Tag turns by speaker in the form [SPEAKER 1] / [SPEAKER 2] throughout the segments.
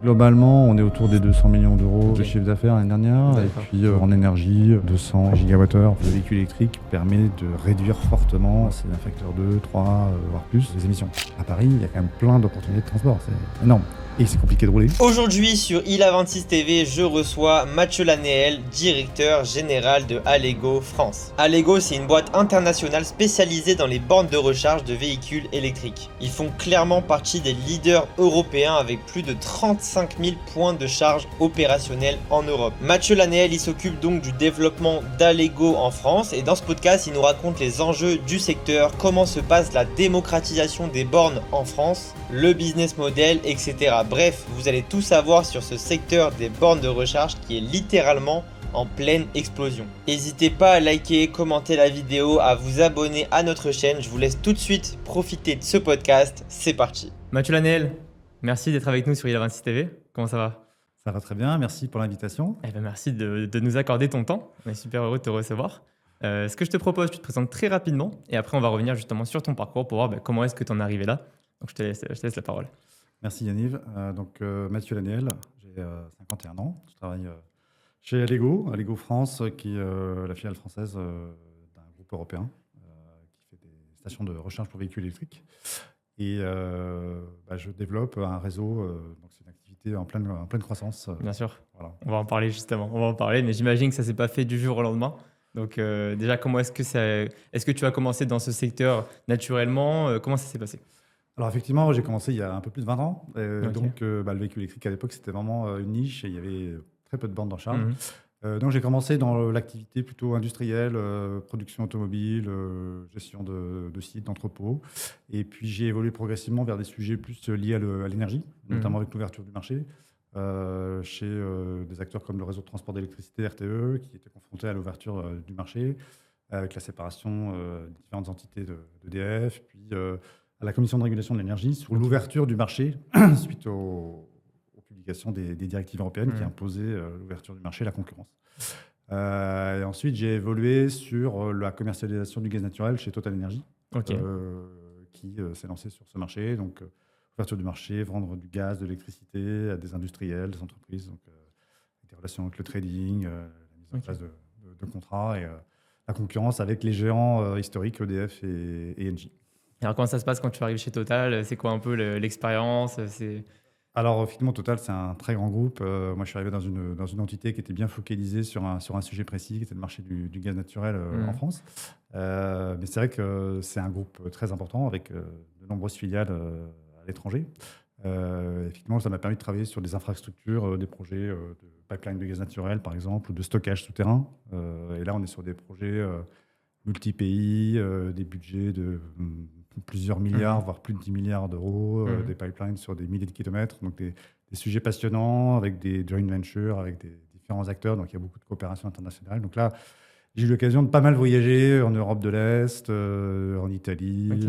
[SPEAKER 1] Globalement, on est autour des 200 millions d'euros de chiffre d'affaires l'année dernière.
[SPEAKER 2] D'accord.
[SPEAKER 1] Et puis en énergie, 200 gigawattheures. Le véhicule électrique permet de réduire fortement, c'est un facteur 2, 3, voire plus, les émissions. À Paris, il y a quand même plein d'opportunités de transport, c'est énorme. Et c'est compliqué de rouler.
[SPEAKER 2] Aujourd'hui sur ILA26 TV, je reçois Mathieu Lanéel, directeur général de Allego France. Allego, c'est une boîte internationale spécialisée dans les bornes de recharge de véhicules électriques. Ils font clairement partie des leaders européens avec plus de 35 000 points de charge opérationnels en Europe. Mathieu Lanéel, il s'occupe donc du développement d'Allego en France et dans ce podcast, il nous raconte les enjeux du secteur, comment se passe la démocratisation des bornes en France, le business model, etc. Bref, vous allez tout savoir sur ce secteur des bornes de recharge qui est littéralement en pleine explosion. N'hésitez pas à liker, commenter la vidéo, à vous abonner à notre chaîne. Je vous laisse tout de suite profiter de ce podcast. C'est parti. Mathieu Lanéel, merci d'être avec nous sur ILA26 TV. Comment ça va ?
[SPEAKER 1] Ça va très bien, merci pour l'invitation.
[SPEAKER 2] Merci de nous accorder ton temps. On est super heureux de te recevoir. Ce que je te propose, tu te présentes très rapidement et après on va revenir justement sur ton parcours pour voir comment est-ce que tu en es arrivé là. Donc je te laisse la parole.
[SPEAKER 1] Merci Yaniv. Mathieu Lanéel, j'ai 51 ans. Je travaille chez Allego France, qui est la filiale française d'un groupe européen qui fait des stations de recharge pour véhicules électriques. Et je développe un réseau, donc c'est une activité en pleine croissance.
[SPEAKER 2] Bien sûr,
[SPEAKER 1] Voilà.
[SPEAKER 2] on va en parler justement, mais j'imagine que ça ne s'est pas fait du jour au lendemain. Donc déjà, comment est-ce que tu as commencé dans ce secteur naturellement Comment ça s'est passé ?
[SPEAKER 1] Alors effectivement, j'ai commencé il y a un peu plus de 20 ans.
[SPEAKER 2] Ok.
[SPEAKER 1] Donc le véhicule électrique à l'époque, c'était vraiment une niche et il y avait très peu de bornes de recharge.
[SPEAKER 2] Mhm.
[SPEAKER 1] Donc j'ai commencé dans l'activité plutôt industrielle, production automobile, gestion de sites, d'entrepôts. Et puis j'ai évolué progressivement vers des sujets plus liés à l'énergie, notamment avec l'ouverture du marché, chez des acteurs comme le réseau de transport d'électricité RTE, qui était confronté à l'ouverture du marché, avec la séparation des différentes entités d'EDF, puis à la Commission de régulation de l'énergie sur l'ouverture du marché suite aux publications des directives européennes qui imposaient l'ouverture du marché et la concurrence. Et ensuite, j'ai évolué sur la commercialisation du gaz naturel chez Total Energy, qui s'est lancé sur ce marché. Donc, ouverture du marché, vendre du gaz, de l'électricité à des industriels, des entreprises, donc, des relations avec le trading, la mise en place de contrats et la concurrence avec les géants historiques EDF et Engie.
[SPEAKER 2] Alors comment ça se passe quand tu arrives chez Total ? C'est quoi un peu l'expérience ?
[SPEAKER 1] Alors, finalement, Total, c'est un très grand groupe. Moi, je suis arrivé dans une entité qui était bien focalisée sur un sujet précis, qui était le marché du gaz naturel en France. Mais c'est vrai que c'est un groupe très important avec de nombreuses filiales à l'étranger. Effectivement, ça m'a permis de travailler sur des infrastructures, des projets de pipeline de gaz naturel, par exemple, ou de stockage souterrain. Et là, on est sur des projets multi-pays, des budgets de plusieurs milliards, voire plus de 10 milliards d'euros, des pipelines sur des milliers de kilomètres. Donc des sujets passionnants avec des joint ventures, avec des différents acteurs. Donc il y a beaucoup de coopération internationale. Donc là, j'ai eu l'occasion de pas mal voyager en Europe de l'Est, en Italie,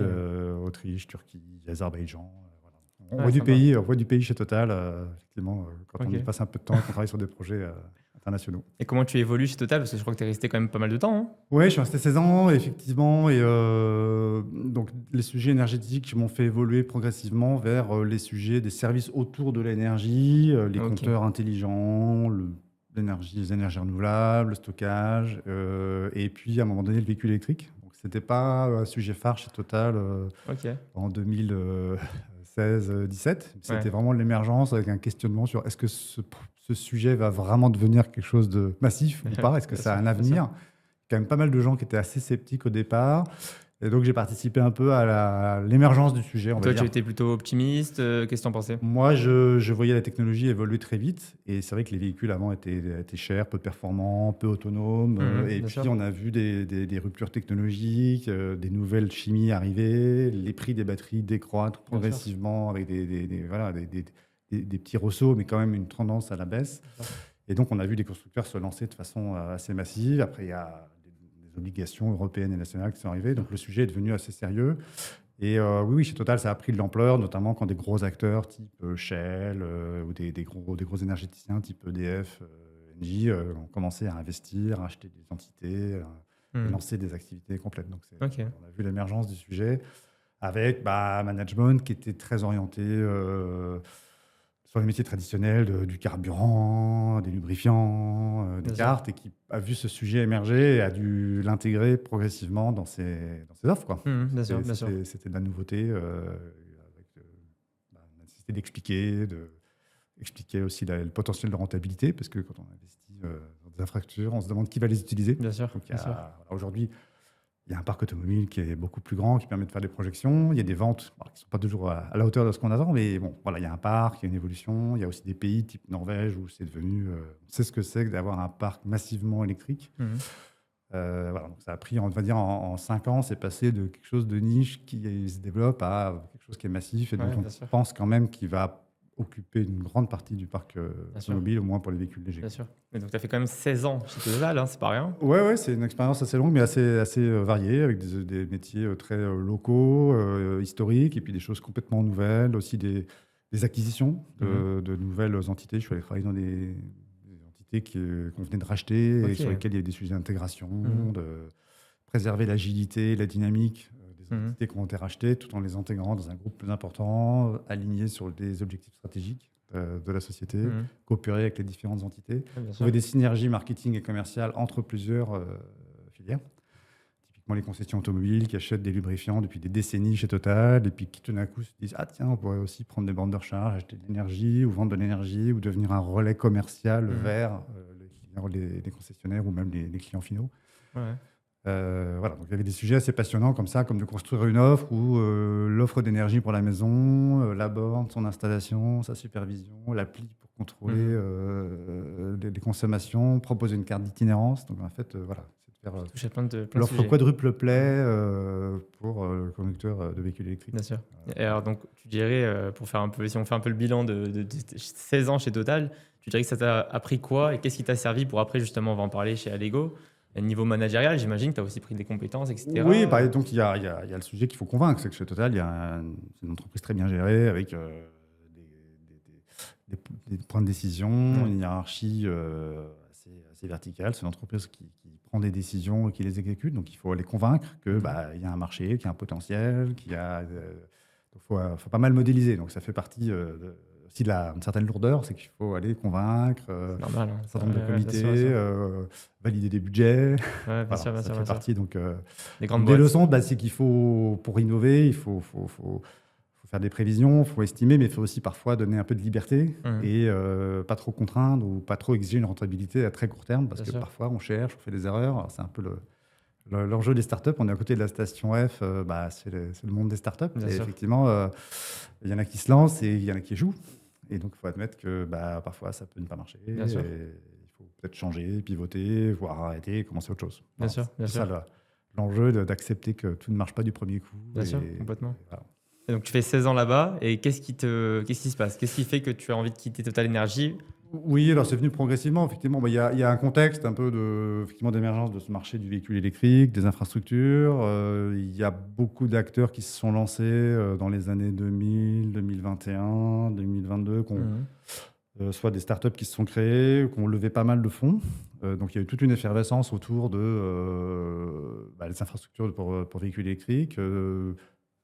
[SPEAKER 1] Autriche, Turquie, Azerbaïdjan. Voilà. On voit du pays chez Total, effectivement, quand on y passe un peu de temps, qu'on travaille sur des projets internationaux.
[SPEAKER 2] Et comment tu évolues chez Total ? Parce que je crois que tu es resté quand même pas mal de temps. Hein ?
[SPEAKER 1] Oui, je suis resté 16 ans, effectivement. Et donc, les sujets énergétiques m'ont fait évoluer progressivement vers les sujets des services autour de l'énergie, les compteurs intelligents, les énergies renouvelables, le stockage, et puis à un moment donné, le véhicule électrique. Donc, ce n'était pas un sujet phare chez Total en 2016-17. C'était vraiment l'émergence avec un questionnement sur est-ce que ce sujet va vraiment devenir quelque chose de massif ou pas ? Est-ce que ça a un avenir ? Quand même pas mal de gens qui étaient assez sceptiques au départ. Et donc, j'ai participé un peu à l'émergence du sujet.
[SPEAKER 2] Toi, tu étais plutôt optimiste. Qu'est-ce que tu en pensais ?
[SPEAKER 1] Moi, je voyais la technologie évoluer très vite. Et c'est vrai que les véhicules avant étaient chers, peu performants, peu autonomes. Et puis, on a vu des ruptures technologiques, des nouvelles chimies arriver, les prix des batteries décroître progressivement avec des petits ressauts, mais quand même une tendance à la baisse. Et donc, on a vu des constructeurs se lancer de façon assez massive. Après, il y a des obligations européennes et nationales qui sont arrivées. Donc, le sujet est devenu assez sérieux. Et oui, chez Total, ça a pris de l'ampleur, notamment quand des gros acteurs type Shell ou des gros énergéticiens type EDF, Engie ont commencé à investir, à acheter des entités, et lancer des activités complètes. Donc, on a vu l'émergence du sujet avec management qui était très orienté sur les métiers traditionnels du carburant, des lubrifiants, des
[SPEAKER 3] Bien sûr.
[SPEAKER 1] cartes, et qui a vu ce sujet émerger et a dû l'intégrer progressivement dans ses offres, quoi.
[SPEAKER 3] Bien sûr, bien sûr.
[SPEAKER 1] C'était de la nouveauté, avec la nécessité d'expliquer, expliquer aussi le potentiel de rentabilité, parce que quand on investit dans des infrastructures, on se demande qui va les utiliser.
[SPEAKER 3] Bien sûr,
[SPEAKER 1] Donc,
[SPEAKER 3] bien sûr.
[SPEAKER 1] aujourd'hui, il y a un parc automobile qui est beaucoup plus grand, qui permet de faire des projections. Il y a des ventes qui ne sont pas toujours à la hauteur de ce qu'on attend, mais bon, voilà, il y a un parc, il y a une évolution. Il y a aussi des pays type Norvège où c'est devenu. On sait ce que c'est que d'avoir un parc massivement électrique. Voilà, donc ça a pris, on va dire, en 5 ans, c'est passé de quelque chose de niche qui se développe à quelque chose qui est massif et dont on
[SPEAKER 3] bien sûr.
[SPEAKER 1] pense quand même qu'il va occuper une grande partie du parc
[SPEAKER 3] sûr.
[SPEAKER 1] automobile, au moins pour les véhicules légers.
[SPEAKER 3] Bien sûr. Et donc, tu as fait quand même 16 ans chez Total, hein, c'est pas rien.
[SPEAKER 1] Ouais, c'est une expérience assez longue, mais assez variée, avec des métiers très locaux, historiques, et puis des choses complètement nouvelles, aussi des acquisitions de nouvelles entités. Je suis allé travailler dans des entités qu'on venait de racheter et sur lesquelles il y avait des sujets d'intégration, de préserver l'agilité, la dynamique des entités qui ont été rachetées, tout en les intégrant dans un groupe plus important, aligné sur des objectifs stratégiques de la société, coopérer avec les différentes entités, trouver des synergies marketing et commerciales entre plusieurs filières. Typiquement les concessions automobiles qui achètent des lubrifiants depuis des décennies chez Total, et puis qui tout d'un coup se disent « Ah tiens, on pourrait aussi prendre des bornes de recharge, acheter de l'énergie, ou vendre de l'énergie, ou devenir un relais commercial vers les concessionnaires ou même les clients finaux ». Voilà, donc il y avait des sujets assez passionnants comme ça, comme de construire une offre où l'offre d'énergie pour la maison, la borne, son installation, sa supervision, l'appli pour contrôler les consommations, proposer une carte d'itinérance. Donc en fait, voilà, c'est de faire l'offre quadruple play pour le conducteur de véhicules électriques.
[SPEAKER 3] Bien sûr. Et alors donc tu dirais, pour faire un peu, si on fait un peu le bilan de 16 ans chez Total, tu dirais que ça t'a appris quoi et qu'est-ce qui t'a servi pour après justement, on va en parler chez Allego. Et niveau managérial, j'imagine que tu as aussi pris des compétences, etc.
[SPEAKER 1] Oui, donc il y a le sujet qu'il faut convaincre, c'est que chez Total, c'est une entreprise très bien gérée, avec des points de décision, une hiérarchie assez verticale. C'est une entreprise qui prend des décisions et qui les exécute, donc il faut les convaincre qu'il y a un marché, qu'il y a un potentiel, qu'il y a... faut pas mal modéliser, donc ça fait partie... aussi une certaine lourdeur, c'est qu'il faut aller convaincre,
[SPEAKER 3] normal,
[SPEAKER 1] un certain nombre de comités, valider des budgets.
[SPEAKER 3] Bien sûr,
[SPEAKER 1] ça fait partie. Donc,
[SPEAKER 3] des grandes
[SPEAKER 1] des leçons, c'est qu'il faut, pour innover, il faut faire des prévisions, il faut estimer, mais il faut aussi parfois donner un peu de liberté et pas trop contraindre ou pas trop exiger une rentabilité à très court terme, parce que parfois on cherche, on fait des erreurs. Alors, c'est un peu l'enjeu des startups. On est à côté de la station F, c'est le monde des startups. Et effectivement, il y en a qui se lancent et il y en a qui échouent. Et donc, il faut admettre que parfois, ça peut ne pas marcher. Il faut peut-être changer, pivoter, voire arrêter et commencer autre chose.
[SPEAKER 3] Bien sûr.
[SPEAKER 1] C'est ça l'enjeu, d'accepter que tout ne marche pas du premier coup.
[SPEAKER 3] Bien sûr, complètement. Voilà. Et donc, tu fais 16 ans là-bas. Et qu'est-ce qui se passe? Qu'est-ce qui fait que tu as envie de quitter Total Energy?
[SPEAKER 1] Oui, alors c'est venu progressivement. Effectivement, il y a un contexte un peu d'émergence de ce marché du véhicule électrique, des infrastructures. Il y a beaucoup d'acteurs qui se sont lancés dans les années 2000, 2021, 2022, soit des startups qui se sont créées, qui ont levé pas mal de fonds. Donc il y a eu toute une effervescence autour de les infrastructures pour véhicules électriques.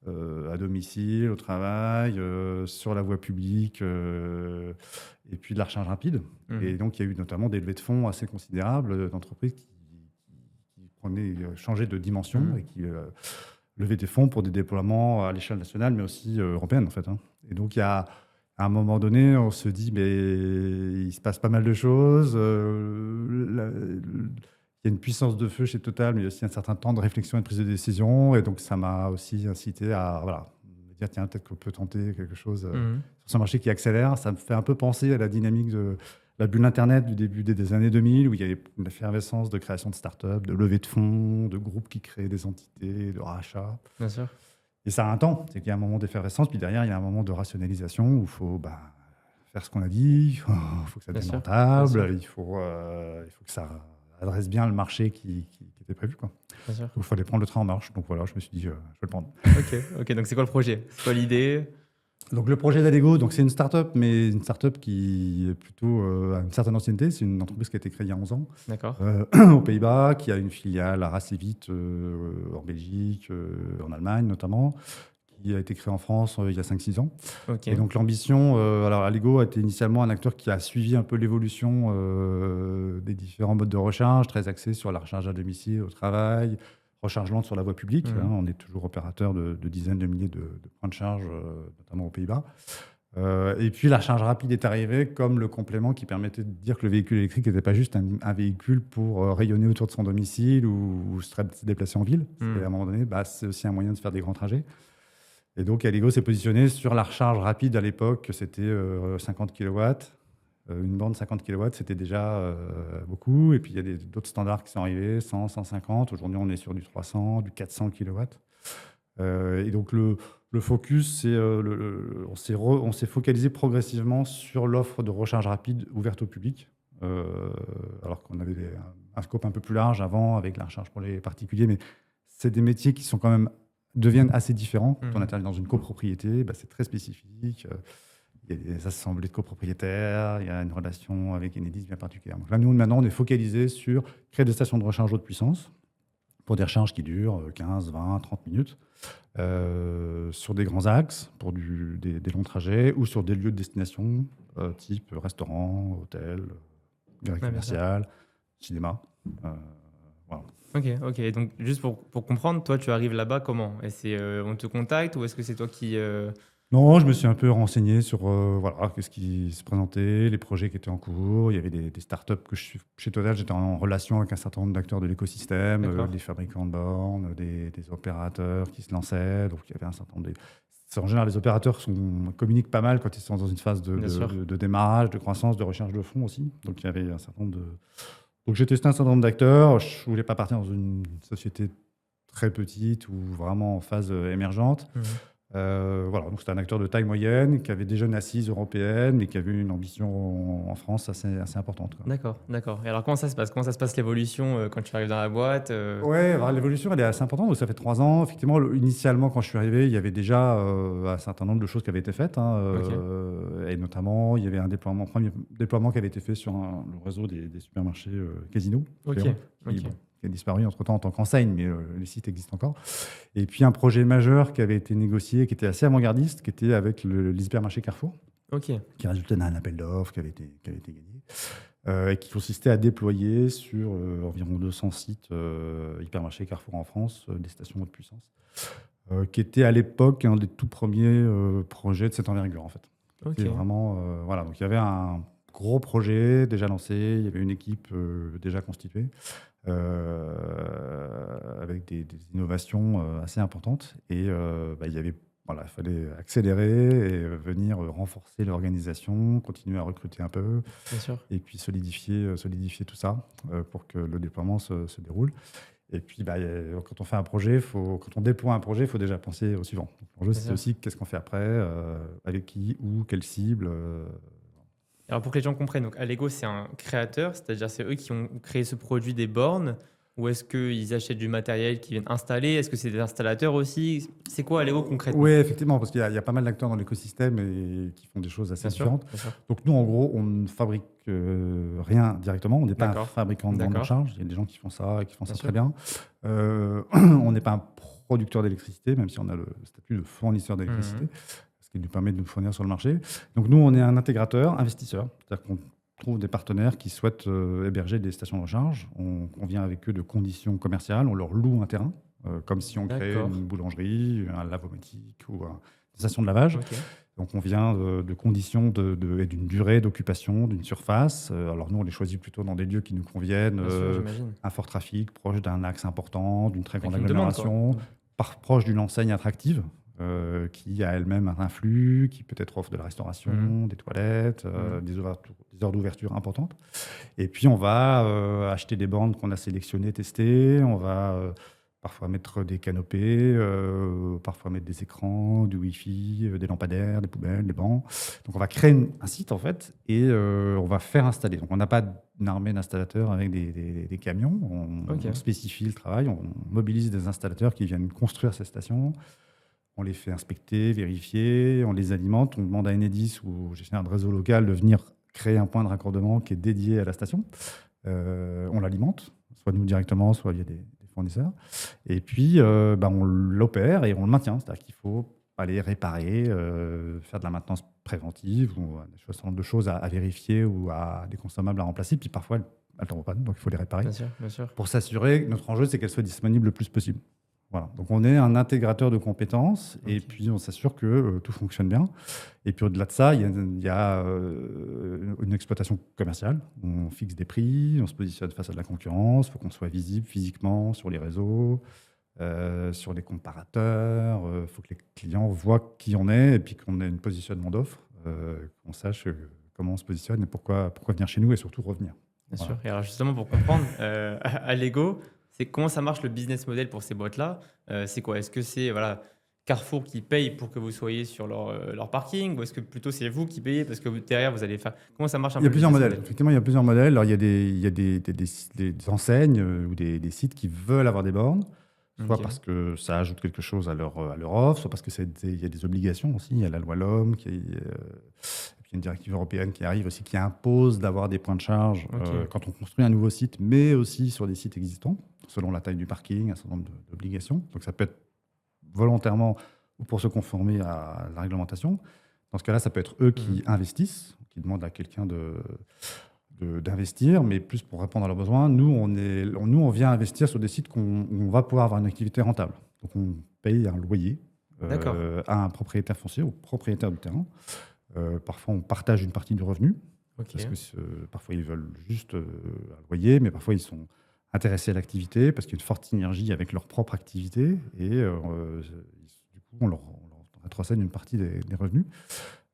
[SPEAKER 1] À domicile, au travail, sur la voie publique, et puis de la recharge rapide. Et donc, il y a eu notamment des levées de fonds assez considérables d'entreprises qui changeaient de dimension et qui levaient des fonds pour des déploiements à l'échelle nationale, mais aussi européenne, en fait. Et donc, à un moment donné, on se dit, mais il se passe pas mal de choses. Il y a une puissance de feu chez Total, mais il y a aussi un certain temps de réflexion et de prise de décision. Et donc, ça m'a aussi incité à me dire, tiens, peut-être qu'on peut tenter quelque chose sur ce marché qui accélère. Ça me fait un peu penser à la dynamique de la bulle Internet du début des années 2000, où il y avait une effervescence de création de start-up, de levée de fonds, de groupes qui créaient des entités, de rachats.
[SPEAKER 3] Bien sûr.
[SPEAKER 1] Et ça a un temps. C'est qu'il y a un moment d'effervescence, puis derrière, il y a un moment de rationalisation où il faut faire ce qu'on a dit, il faut que ça devienne rentable, il faut que ça adresse bien le marché qui était prévu. Donc, il fallait prendre le train en marche. Donc voilà, je me suis dit, je vais le prendre.
[SPEAKER 3] Ok, donc c'est quoi le projet? C'est quoi l'idée?
[SPEAKER 1] Donc le projet d'Allego, c'est une start-up, mais une start-up qui est plutôt à une certaine ancienneté. C'est une entreprise qui a été créée il y a 11 ans aux Pays-Bas, qui a une filiale à Racevit en Belgique, en Allemagne notamment, qui a été créé en France il y a 5-6 ans.
[SPEAKER 3] Ok.
[SPEAKER 1] Et donc l'ambition, alors Allego a été initialement un acteur qui a suivi un peu l'évolution des différents modes de recharge, très axé sur la recharge à domicile, au travail, recharge lente sur la voie publique.
[SPEAKER 3] Mhm.
[SPEAKER 1] On est toujours opérateur de dizaines de milliers de points de charge, notamment aux Pays-Bas. Et puis la recharge rapide est arrivée comme le complément qui permettait de dire que le véhicule électrique n'était pas juste un véhicule pour rayonner autour de son domicile ou se déplacer en ville.
[SPEAKER 3] Mhm.
[SPEAKER 1] Et à un moment donné, c'est aussi un moyen de se faire des grands trajets. Et donc Allego s'est positionné sur la recharge rapide à l'époque, c'était 50 kW. Une borne 50 kW, c'était déjà beaucoup. Et puis il y a d'autres standards qui sont arrivés, 100, 150. Aujourd'hui, on est sur du 300, du 400 kW. Et donc le focus, c'est on s'est focalisé progressivement sur l'offre de recharge rapide ouverte au public, alors qu'on avait un scope un peu plus large avant avec la recharge pour les particuliers, mais c'est des métiers qui sont quand même deviennent assez différents. Quand on intervient dans une copropriété, c'est très spécifique. Il y a des assemblées de copropriétaires, il y a une relation avec Enedis bien particulière. Donc là, nous, maintenant, on est focalisé sur créer des stations de recharge haute puissance pour des recharges qui durent 15, 20, 30 minutes, sur des grands axes, pour des longs trajets, ou sur des lieux de destination, type restaurant, hôtel, galerie commerciale, cinéma. Voilà.
[SPEAKER 3] Ok. Donc, juste pour comprendre, toi, tu arrives là-bas comment? Et on te contacte ou est-ce que c'est toi qui...
[SPEAKER 1] Non, je me suis un peu renseigné sur qu'est-ce qui se présentait, les projets qui étaient en cours. Il y avait des startups chez Total, j'étais en relation avec un certain nombre d'acteurs de l'écosystème, des fabricants de bornes, des opérateurs qui se lançaient. Donc il y avait un certain nombre en général, les opérateurs communiquent pas mal quand ils sont dans une phase de démarrage, de croissance, de recherche de fonds aussi. Donc il y avait un certain nombre Donc j'ai testé un certain nombre d'acteurs. Je voulais pas partir dans une société très petite ou vraiment en phase émergente. Donc c'était un acteur de taille moyenne qui avait déjà une assise européenne et qui avait une ambition en France assez importante.
[SPEAKER 3] D'accord. Et alors comment ça se passe? Comment ça se passe l'évolution quand tu arrives dans la boîte?
[SPEAKER 1] Ouais, l'évolution elle est assez importante. Donc ça fait 3 ans. Effectivement, initialement quand je suis arrivé, il y avait déjà un certain nombre de choses qui avaient été faites, et notamment il y avait un premier déploiement qui avait été fait sur le réseau des supermarchés Casino. Qui a disparu entre-temps en tant qu'enseigne, mais les sites existent encore. Et puis un projet majeur qui avait été négocié, qui était assez avant-gardiste, qui était avec l'hypermarché Carrefour, qui résultait d'un appel d'offres qui avait été gagné, et qui consistait à déployer sur environ 200 sites hypermarchés Carrefour en France, des stations haute puissance, qui était à l'époque un des tout premiers projets de cette envergure, en fait. C'était vraiment, donc il y avait un gros projet déjà lancé, il y avait une équipe déjà constituée, avec des innovations assez importantes. Et il fallait accélérer et venir renforcer l'organisation, continuer à recruter un peu, et puis solidifier tout ça pour que le déploiement se déroule. Et puis, quand on fait un projet, quand on déploie un projet, il faut déjà penser au suivant. L'enjeu, c'est aussi qu'est-ce qu'on fait après, avec qui, où, quelle cible.
[SPEAKER 3] Alors pour que les gens comprennent, donc Allego c'est un créateur, c'est-à-dire c'est eux qui ont créé ce produit des bornes, ou est-ce qu'ils achètent du matériel qu'ils viennent installer? Est-ce que c'est des installateurs aussi? C'est quoi Allego concrètement?
[SPEAKER 1] Oui, effectivement, parce qu'il y a pas mal d'acteurs dans l'écosystème et qui font des choses assez différentes. Donc nous, en gros, on ne fabrique rien directement. On n'est pas un fabricant de bornes de recharge. Il y a des gens qui font ça et qui font ça très bien. On n'est pas un producteur d'électricité, même si on a le statut de fournisseur d'électricité. Qui nous permet de nous fournir sur le marché. Donc nous, on est un intégrateur, investisseur. C'est-à-dire qu'on trouve des partenaires qui souhaitent héberger des stations de recharge. On convient avec eux de conditions commerciales. On leur loue un terrain, comme si on créait une boulangerie, un lavomatique ou une station de lavage. Donc on vient de conditions et d'une durée d'occupation, d'une surface. Alors nous, on les choisit plutôt dans des lieux qui nous conviennent, un fort trafic, proche d'un axe important, d'une très grande agglomération, proche d'une enseigne attractive. Qui a elle-même un flux, qui peut-être offre de la restauration, des toilettes, des heures d'ouverture importantes. Et puis, on va acheter des bornes qu'on a sélectionnées, testées. On va parfois mettre des canopées, parfois mettre des écrans, du Wi-Fi, des lampadaires, des poubelles, des bancs. Donc, on va créer un site, en fait, et on va faire installer. Donc, on n'a pas une armée d'installateurs avec des camions. On spécifie le travail. On mobilise des installateurs qui viennent construire ces stations. On les fait inspecter, vérifier, on les alimente. On demande à Enedis ou au gestionnaire de réseau local de venir créer un point de raccordement qui est dédié à la station. On l'alimente, soit nous directement, soit via des fournisseurs. Et puis, on l'opère et on le maintient. C'est-à-dire qu'il faut aller réparer, faire de la maintenance préventive ou un certain nombre de choses à vérifier ou à des consommables à remplacer. Puis parfois, elles tombent en panne, donc il faut les réparer.
[SPEAKER 3] Bien sûr, bien sûr.
[SPEAKER 1] Pour s'assurer que notre enjeu, c'est qu'elles soient disponibles le plus possible. Voilà. Donc on est un intégrateur de compétences et puis on s'assure que tout fonctionne bien. Et puis au-delà de ça, il y a une exploitation commerciale. On fixe des prix, on se positionne face à de la concurrence, il faut qu'on soit visible physiquement sur les réseaux, sur les comparateurs. Il faut que les clients voient qui on est et puis qu'on ait un positionnement d'offre, qu'on sache comment on se positionne et pourquoi venir chez nous et surtout revenir.
[SPEAKER 3] Bien
[SPEAKER 1] Voilà.
[SPEAKER 3] sûr. Et alors justement, pour comprendre, à Lego, c'est comment ça marche le business model pour ces boîtes-là. C'est quoi? Est-ce que c'est voilà, Carrefour qui paye pour que vous soyez sur leur parking ou est-ce que plutôt c'est vous qui payez parce que derrière vous allez faire... Comment ça marche un
[SPEAKER 1] Il y a
[SPEAKER 3] peu le
[SPEAKER 1] plusieurs
[SPEAKER 3] business
[SPEAKER 1] modèles.
[SPEAKER 3] model?
[SPEAKER 1] Effectivement, il y a plusieurs modèles. Alors, il y a des enseignes ou des sites qui veulent avoir des bornes, soit
[SPEAKER 3] Ok.
[SPEAKER 1] parce que ça ajoute quelque chose à leur offre, soit parce il y a des obligations aussi. Il y a la loi LOM, et puis il y a une directive européenne qui arrive aussi, qui impose d'avoir des points de charge
[SPEAKER 3] Ok.
[SPEAKER 1] quand on construit un nouveau site, mais aussi sur des sites existants, selon la taille du parking, un certain nombre d'obligations. Donc ça peut être volontairement ou pour se conformer à la réglementation. Dans ce cas-là, ça peut être eux qui investissent, qui demandent à quelqu'un d'investir, mais plus pour répondre à leurs besoins. Nous, on vient investir sur des sites où on va pouvoir avoir une activité rentable. Donc, on paye un loyer
[SPEAKER 3] D'accord.
[SPEAKER 1] à un propriétaire foncier, au propriétaire du terrain. Parfois, on partage une partie du revenu,
[SPEAKER 3] Ok.
[SPEAKER 1] parce que parfois, ils veulent juste un loyer, mais parfois, ils sont intéressés à l'activité, parce qu'il y a une forte synergie avec leur propre activité, et du coup, on leur rétrocède une partie des revenus.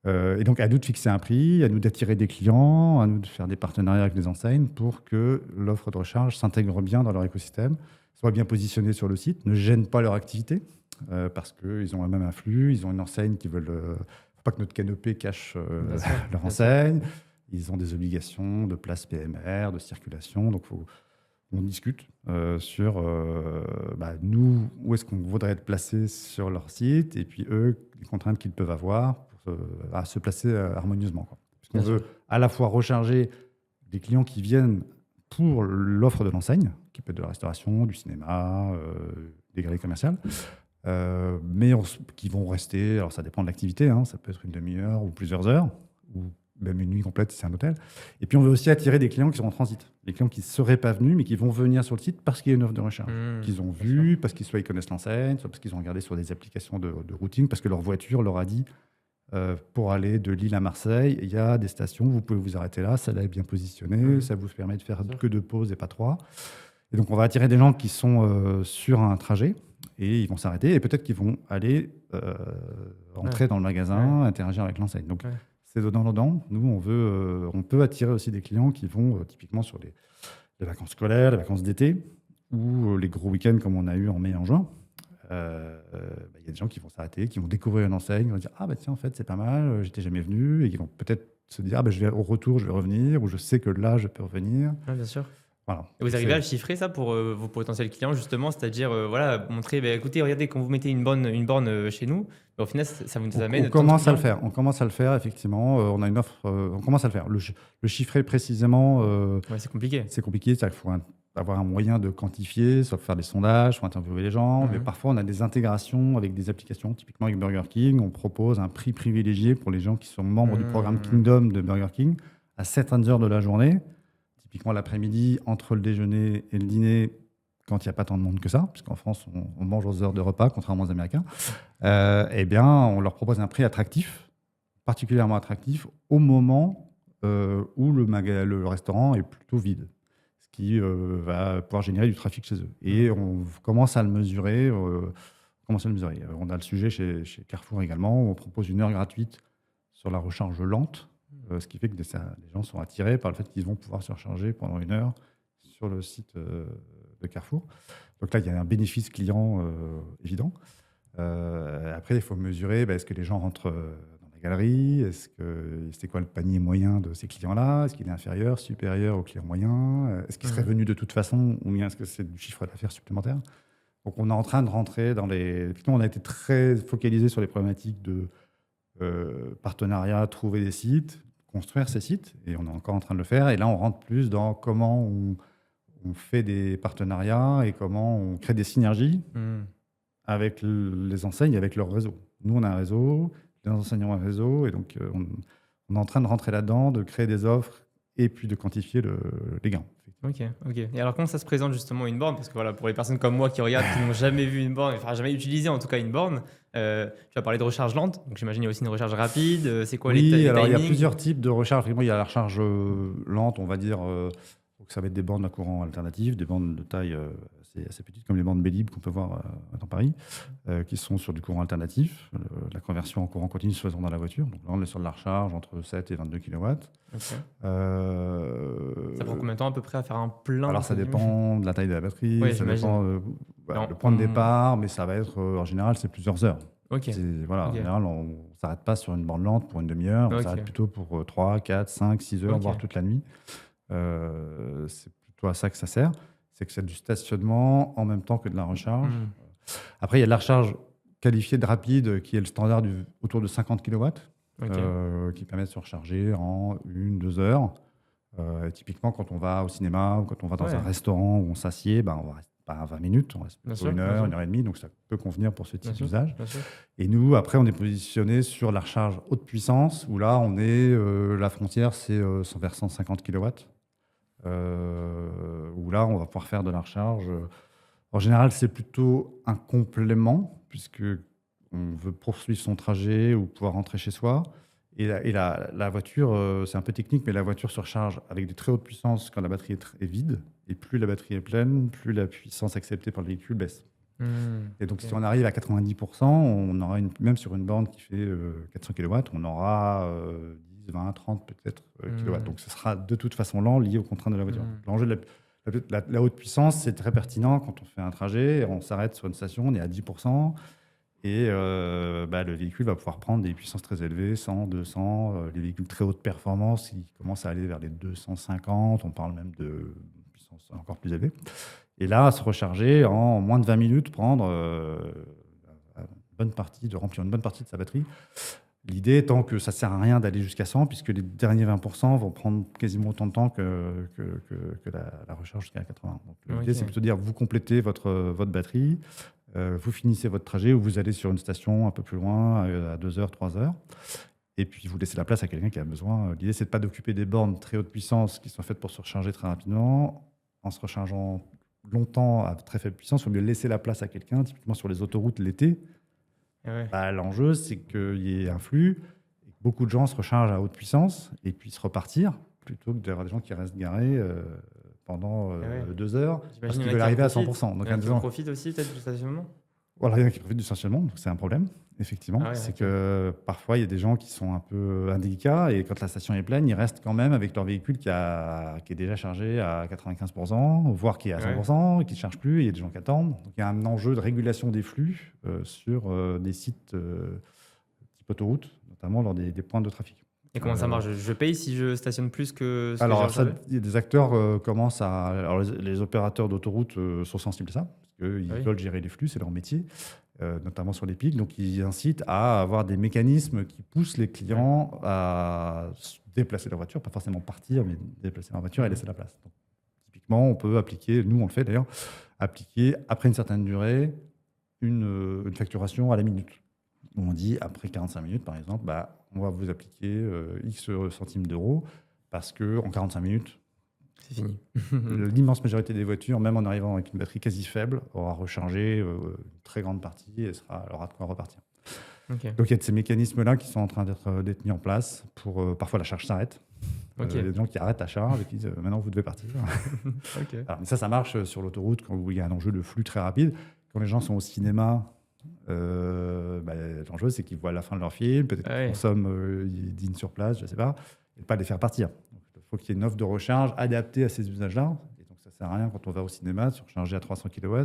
[SPEAKER 1] Et donc, à nous de fixer un prix, à nous d'attirer des clients, à nous de faire des partenariats avec des enseignes pour que l'offre de recharge s'intègre bien dans leur écosystème, soit bien positionnée sur le site, ne gêne pas leur activité, parce qu'ils ont un même afflux, ils ont une enseigne qui veulent... faut pas que notre canopée cache
[SPEAKER 3] Bien sûr,
[SPEAKER 1] leur
[SPEAKER 3] bien sûr.
[SPEAKER 1] enseigne. Ils ont des obligations de place PMR, de circulation, donc on discute sur nous, où est-ce qu'on voudrait être placé sur leur site, et puis eux, les contraintes qu'ils peuvent avoir pour à se placer harmonieusement, quoi. Parce qu'on
[SPEAKER 3] Bien sûr.
[SPEAKER 1] veut à la fois recharger des clients qui viennent pour l'offre de l'enseigne, qui peut être de la restauration, du cinéma, des galeries commerciales, mais qui vont rester, alors ça dépend de l'activité, hein, ça peut être une demi-heure ou plusieurs heures, ou même une nuit complète si c'est un hôtel. Et puis on veut aussi attirer des clients qui sont en transit, des clients qui ne seraient pas venus, mais qui vont venir sur le site parce qu'il y a une offre de recharge, qu'ils ont
[SPEAKER 3] Bien
[SPEAKER 1] vue, parce qu'ils soit ils connaissent l'enseigne, soit parce qu'ils ont regardé sur des applications de routing, parce que leur voiture leur a dit pour aller de Lille à Marseille, il y a des stations, vous pouvez vous arrêter là, ça là est bien positionné, ça vous permet de faire
[SPEAKER 3] Bien sûr.
[SPEAKER 1] que 2 pauses et pas 3. Et donc on va attirer des gens qui sont sur un trajet et ils vont s'arrêter et peut-être qu'ils vont aller entrer dans le magasin, interagir avec l'enseigne. Donc
[SPEAKER 3] Ouais.
[SPEAKER 1] c'est donnant-donnant. Nous, on peut attirer aussi des clients qui vont typiquement sur les vacances scolaires, les vacances d'été ou les gros week-ends comme on a eu en mai et en juin. Il y a des gens qui vont s'arrêter, qui vont découvrir une enseigne, qui vont dire « Ah, bah tiens, en fait, c'est pas mal, j'étais jamais venu », et qui vont peut-être se dire « Ah, bah, au retour, je vais revenir », ou « Je sais que là, je peux revenir
[SPEAKER 3] Ouais, bien sûr. ».
[SPEAKER 1] Voilà.
[SPEAKER 3] Et vous arrivez à le chiffrer ça pour vos potentiels clients justement, c'est-à-dire voilà, montrer, écoutez, regardez, quand vous mettez une borne chez nous, au final, ça vous amène...
[SPEAKER 1] On commence à le faire. On commence à le faire, effectivement. On a une offre. On commence à le faire. Le chiffrer précisément,
[SPEAKER 3] Ouais, c'est compliqué.
[SPEAKER 1] c'est compliqué. C'est-à-dire qu'il faut avoir un moyen de quantifier, soit faire des sondages, soit interviewer les gens. Mais parfois, on a des intégrations avec des applications. Typiquement, avec Burger King, on propose un prix privilégié pour les gens qui sont membres du programme Kingdom de Burger King à certaines heures de la journée. Typiquement, l'après-midi, entre le déjeuner et le dîner, quand il n'y a pas tant de monde que ça, puisqu'en France, on mange aux heures de repas, contrairement aux Américains, eh bien, on leur propose un prix attractif, particulièrement attractif, au moment où le restaurant est plutôt vide, ce qui va pouvoir générer du trafic chez eux. Et on commence à le mesurer. On a le sujet chez Carrefour également, où on propose une heure gratuite sur la recharge lente, ce qui fait que les gens sont attirés par le fait qu'ils vont pouvoir se recharger pendant une heure sur le site de Carrefour. Donc là, il y a un bénéfice client évident. Après, il faut mesurer, est-ce que les gens rentrent dans la galerie, c'est quoi le panier moyen de ces clients-là, est-ce qu'il est inférieur, supérieur au client moyen, est-ce qu'il serait venu de toute façon, ou bien est-ce que c'est du chiffre d'affaires supplémentaire. Donc on est en train de rentrer dans les... Effectivement, on a été très focalisé sur les problématiques de partenariat, trouver des sites, construire ces sites, et on est encore en train de le faire. Et là, on rentre plus dans comment on fait des partenariats et comment on crée des synergies avec les enseignes, avec leur réseau. Nous, on a un réseau, les enseignants ont un réseau, et donc on est en train de rentrer là-dedans, de créer des offres et puis de quantifier les gains.
[SPEAKER 3] Ok. Et alors, comment ça se présente justement une borne? Parce que voilà, pour les personnes comme moi qui regardent, qui n'ont jamais vu une borne, enfin jamais utilisé en tout cas une borne, tu vas parler de recharge lente, donc j'imagine il y a aussi une recharge rapide. C'est quoi les
[SPEAKER 1] Alors il y a
[SPEAKER 3] timings?
[SPEAKER 1] plusieurs types de recharge. Effectivement, il y a la recharge lente, on va dire, donc ça va être des bornes à courant alternatif, des bornes de taille assez petites, comme les bornes Bélib qu'on peut voir dans Paris, qui sont sur du courant alternatif. La conversion en courant continu se faisant dans la voiture. Donc là, on est sur de la recharge entre 7 et 22 kW.
[SPEAKER 3] Ok. Ça prend combien de temps à peu près à faire un plein?
[SPEAKER 1] Alors ça dépend de la taille de la batterie,
[SPEAKER 3] Oui,
[SPEAKER 1] ça
[SPEAKER 3] j'imagine.
[SPEAKER 1] dépend
[SPEAKER 3] Non,
[SPEAKER 1] le point de départ, mais ça va être, en général, c'est plusieurs heures.
[SPEAKER 3] Ok.
[SPEAKER 1] Voilà,
[SPEAKER 3] Ok.
[SPEAKER 1] En général, on ne s'arrête pas sur une borne lente pour une demi-heure, on
[SPEAKER 3] Ok.
[SPEAKER 1] s'arrête plutôt pour 3, 4, 5, 6 heures,
[SPEAKER 3] Ok.
[SPEAKER 1] voire toute la nuit. C'est plutôt à ça que ça sert. C'est que c'est du stationnement en même temps que de la recharge. Après, il y a de la recharge qualifiée de rapide, qui est le standard autour de 50 kW,
[SPEAKER 3] Ok.
[SPEAKER 1] qui permet de se recharger en 1-2 heures. Typiquement, quand on va au cinéma ou quand on va dans
[SPEAKER 3] Ouais.
[SPEAKER 1] un restaurant où on s'assied, on va rester pas 20 minutes, on reste
[SPEAKER 3] Bien
[SPEAKER 1] plutôt
[SPEAKER 3] sûr,
[SPEAKER 1] une
[SPEAKER 3] bien
[SPEAKER 1] heure,
[SPEAKER 3] sûr.
[SPEAKER 1] 1h30, donc ça peut convenir pour ce
[SPEAKER 3] Bien
[SPEAKER 1] type
[SPEAKER 3] sûr,
[SPEAKER 1] d'usage.
[SPEAKER 3] bien sûr.
[SPEAKER 1] Et nous, après, on est positionné sur la recharge haute puissance, où là, on est, la frontière, c'est vers 150 kW, où là, on va pouvoir faire de la recharge. En général, c'est plutôt un complément, puisque on veut poursuivre son trajet ou pouvoir rentrer chez soi. Et la voiture, c'est un peu technique, mais la voiture se recharge avec des très hautes puissances quand la batterie est vide. Et plus la batterie est pleine, plus la puissance acceptée par le véhicule baisse. Et donc,
[SPEAKER 3] Ok.
[SPEAKER 1] si on arrive à 90%, on aura même sur une borne qui fait 400 kW, on aura 10, 20, 30 peut-être kW. Donc, ce sera de toute façon lent, lié aux contraintes de la voiture. L'enjeu de la haute puissance, c'est très pertinent quand on fait un trajet, on s'arrête sur une station, on est à 10%, et le véhicule va pouvoir prendre des puissances très élevées, 100, 200, les véhicules très haute performance, ils commencent à aller vers les 250, on parle même de puissance encore plus élevée. Et là, se recharger en moins de 20 minutes, prendre remplir une bonne partie de sa batterie. L'idée étant que ça ne sert à rien d'aller jusqu'à 100, puisque les derniers 20% vont prendre quasiment autant de temps que la recharge jusqu'à 80. Donc, l'idée, c'est plutôt de dire, vous complétez votre batterie, vous finissez votre trajet, ou vous allez sur une station un peu plus loin, à 2 heures, 3 heures, et puis vous laissez la place à quelqu'un qui a besoin. L'idée, c'est de ne pas d'occuper des bornes très haute puissance qui sont faites pour se recharger très rapidement, en se rechargeant longtemps à très faible puissance. Il faut mieux laisser la place à quelqu'un, typiquement sur les autoroutes l'été. L'enjeu, c'est qu'il y ait un flux, et que beaucoup de gens se rechargent à haute puissance et puissent repartir, plutôt que d'avoir des gens qui restent garés pendant 2 heures, parce qu'ils veulent arriver à 100%. Donc,
[SPEAKER 3] il y en a qui en profitent aussi peut-être du stationnement.
[SPEAKER 1] Voilà, il y en a qui profitent du stationnement, donc c'est un problème, effectivement. C'est que parfois, il y a des gens qui sont un peu indélicats, et quand la station est pleine, ils restent quand même avec leur véhicule qui est déjà chargé à 95%, voire qui est à 100%, et qui ne charge plus, et il y a des gens qui attendent. Donc, il y a un enjeu de régulation des flux sur des sites type autoroute, notamment lors des points de trafic.
[SPEAKER 3] Et comment ça marche? Je paye si je stationne plus que ce
[SPEAKER 1] Alors,
[SPEAKER 3] que j'ai
[SPEAKER 1] il y a des acteurs commencent à... Alors, les opérateurs d'autoroute sont sensibles à ça, parce qu'ils veulent gérer les flux, c'est leur métier, notamment sur les pics. Donc, ils incitent à avoir des mécanismes qui poussent les clients à déplacer leur voiture, pas forcément partir, mais déplacer leur voiture et laisser la place. Donc, typiquement, on peut appliquer, nous on le fait d'ailleurs, appliquer après une certaine durée une facturation à la minute. On dit, après 45 minutes, par exemple, on va vous appliquer X centimes d'euros, parce qu'en 45 minutes,
[SPEAKER 3] c'est fini.
[SPEAKER 1] L'immense majorité des voitures, même en arrivant avec une batterie quasi faible, aura rechargé une très grande partie et aura de quoi repartir. Donc il y a de ces mécanismes-là qui sont en train d'être mis en place pour parfois la charge s'arrête. Il y a des gens qui arrêtent la charge et qui disent maintenant vous devez partir. Alors, mais ça marche sur l'autoroute quand il y a un enjeu de flux très rapide. Quand les gens sont au cinéma, l'enjeu c'est qu'ils voient la fin de leur film, peut-être qu'ils consomment, ils dînent sur place, je ne sais pas, et de ne pas les faire partir. Il faut qu'il y ait une offre de recharge adaptée à ces usages-là. Et donc, ça ne sert à rien quand on va au cinéma de se recharger à 300 kW.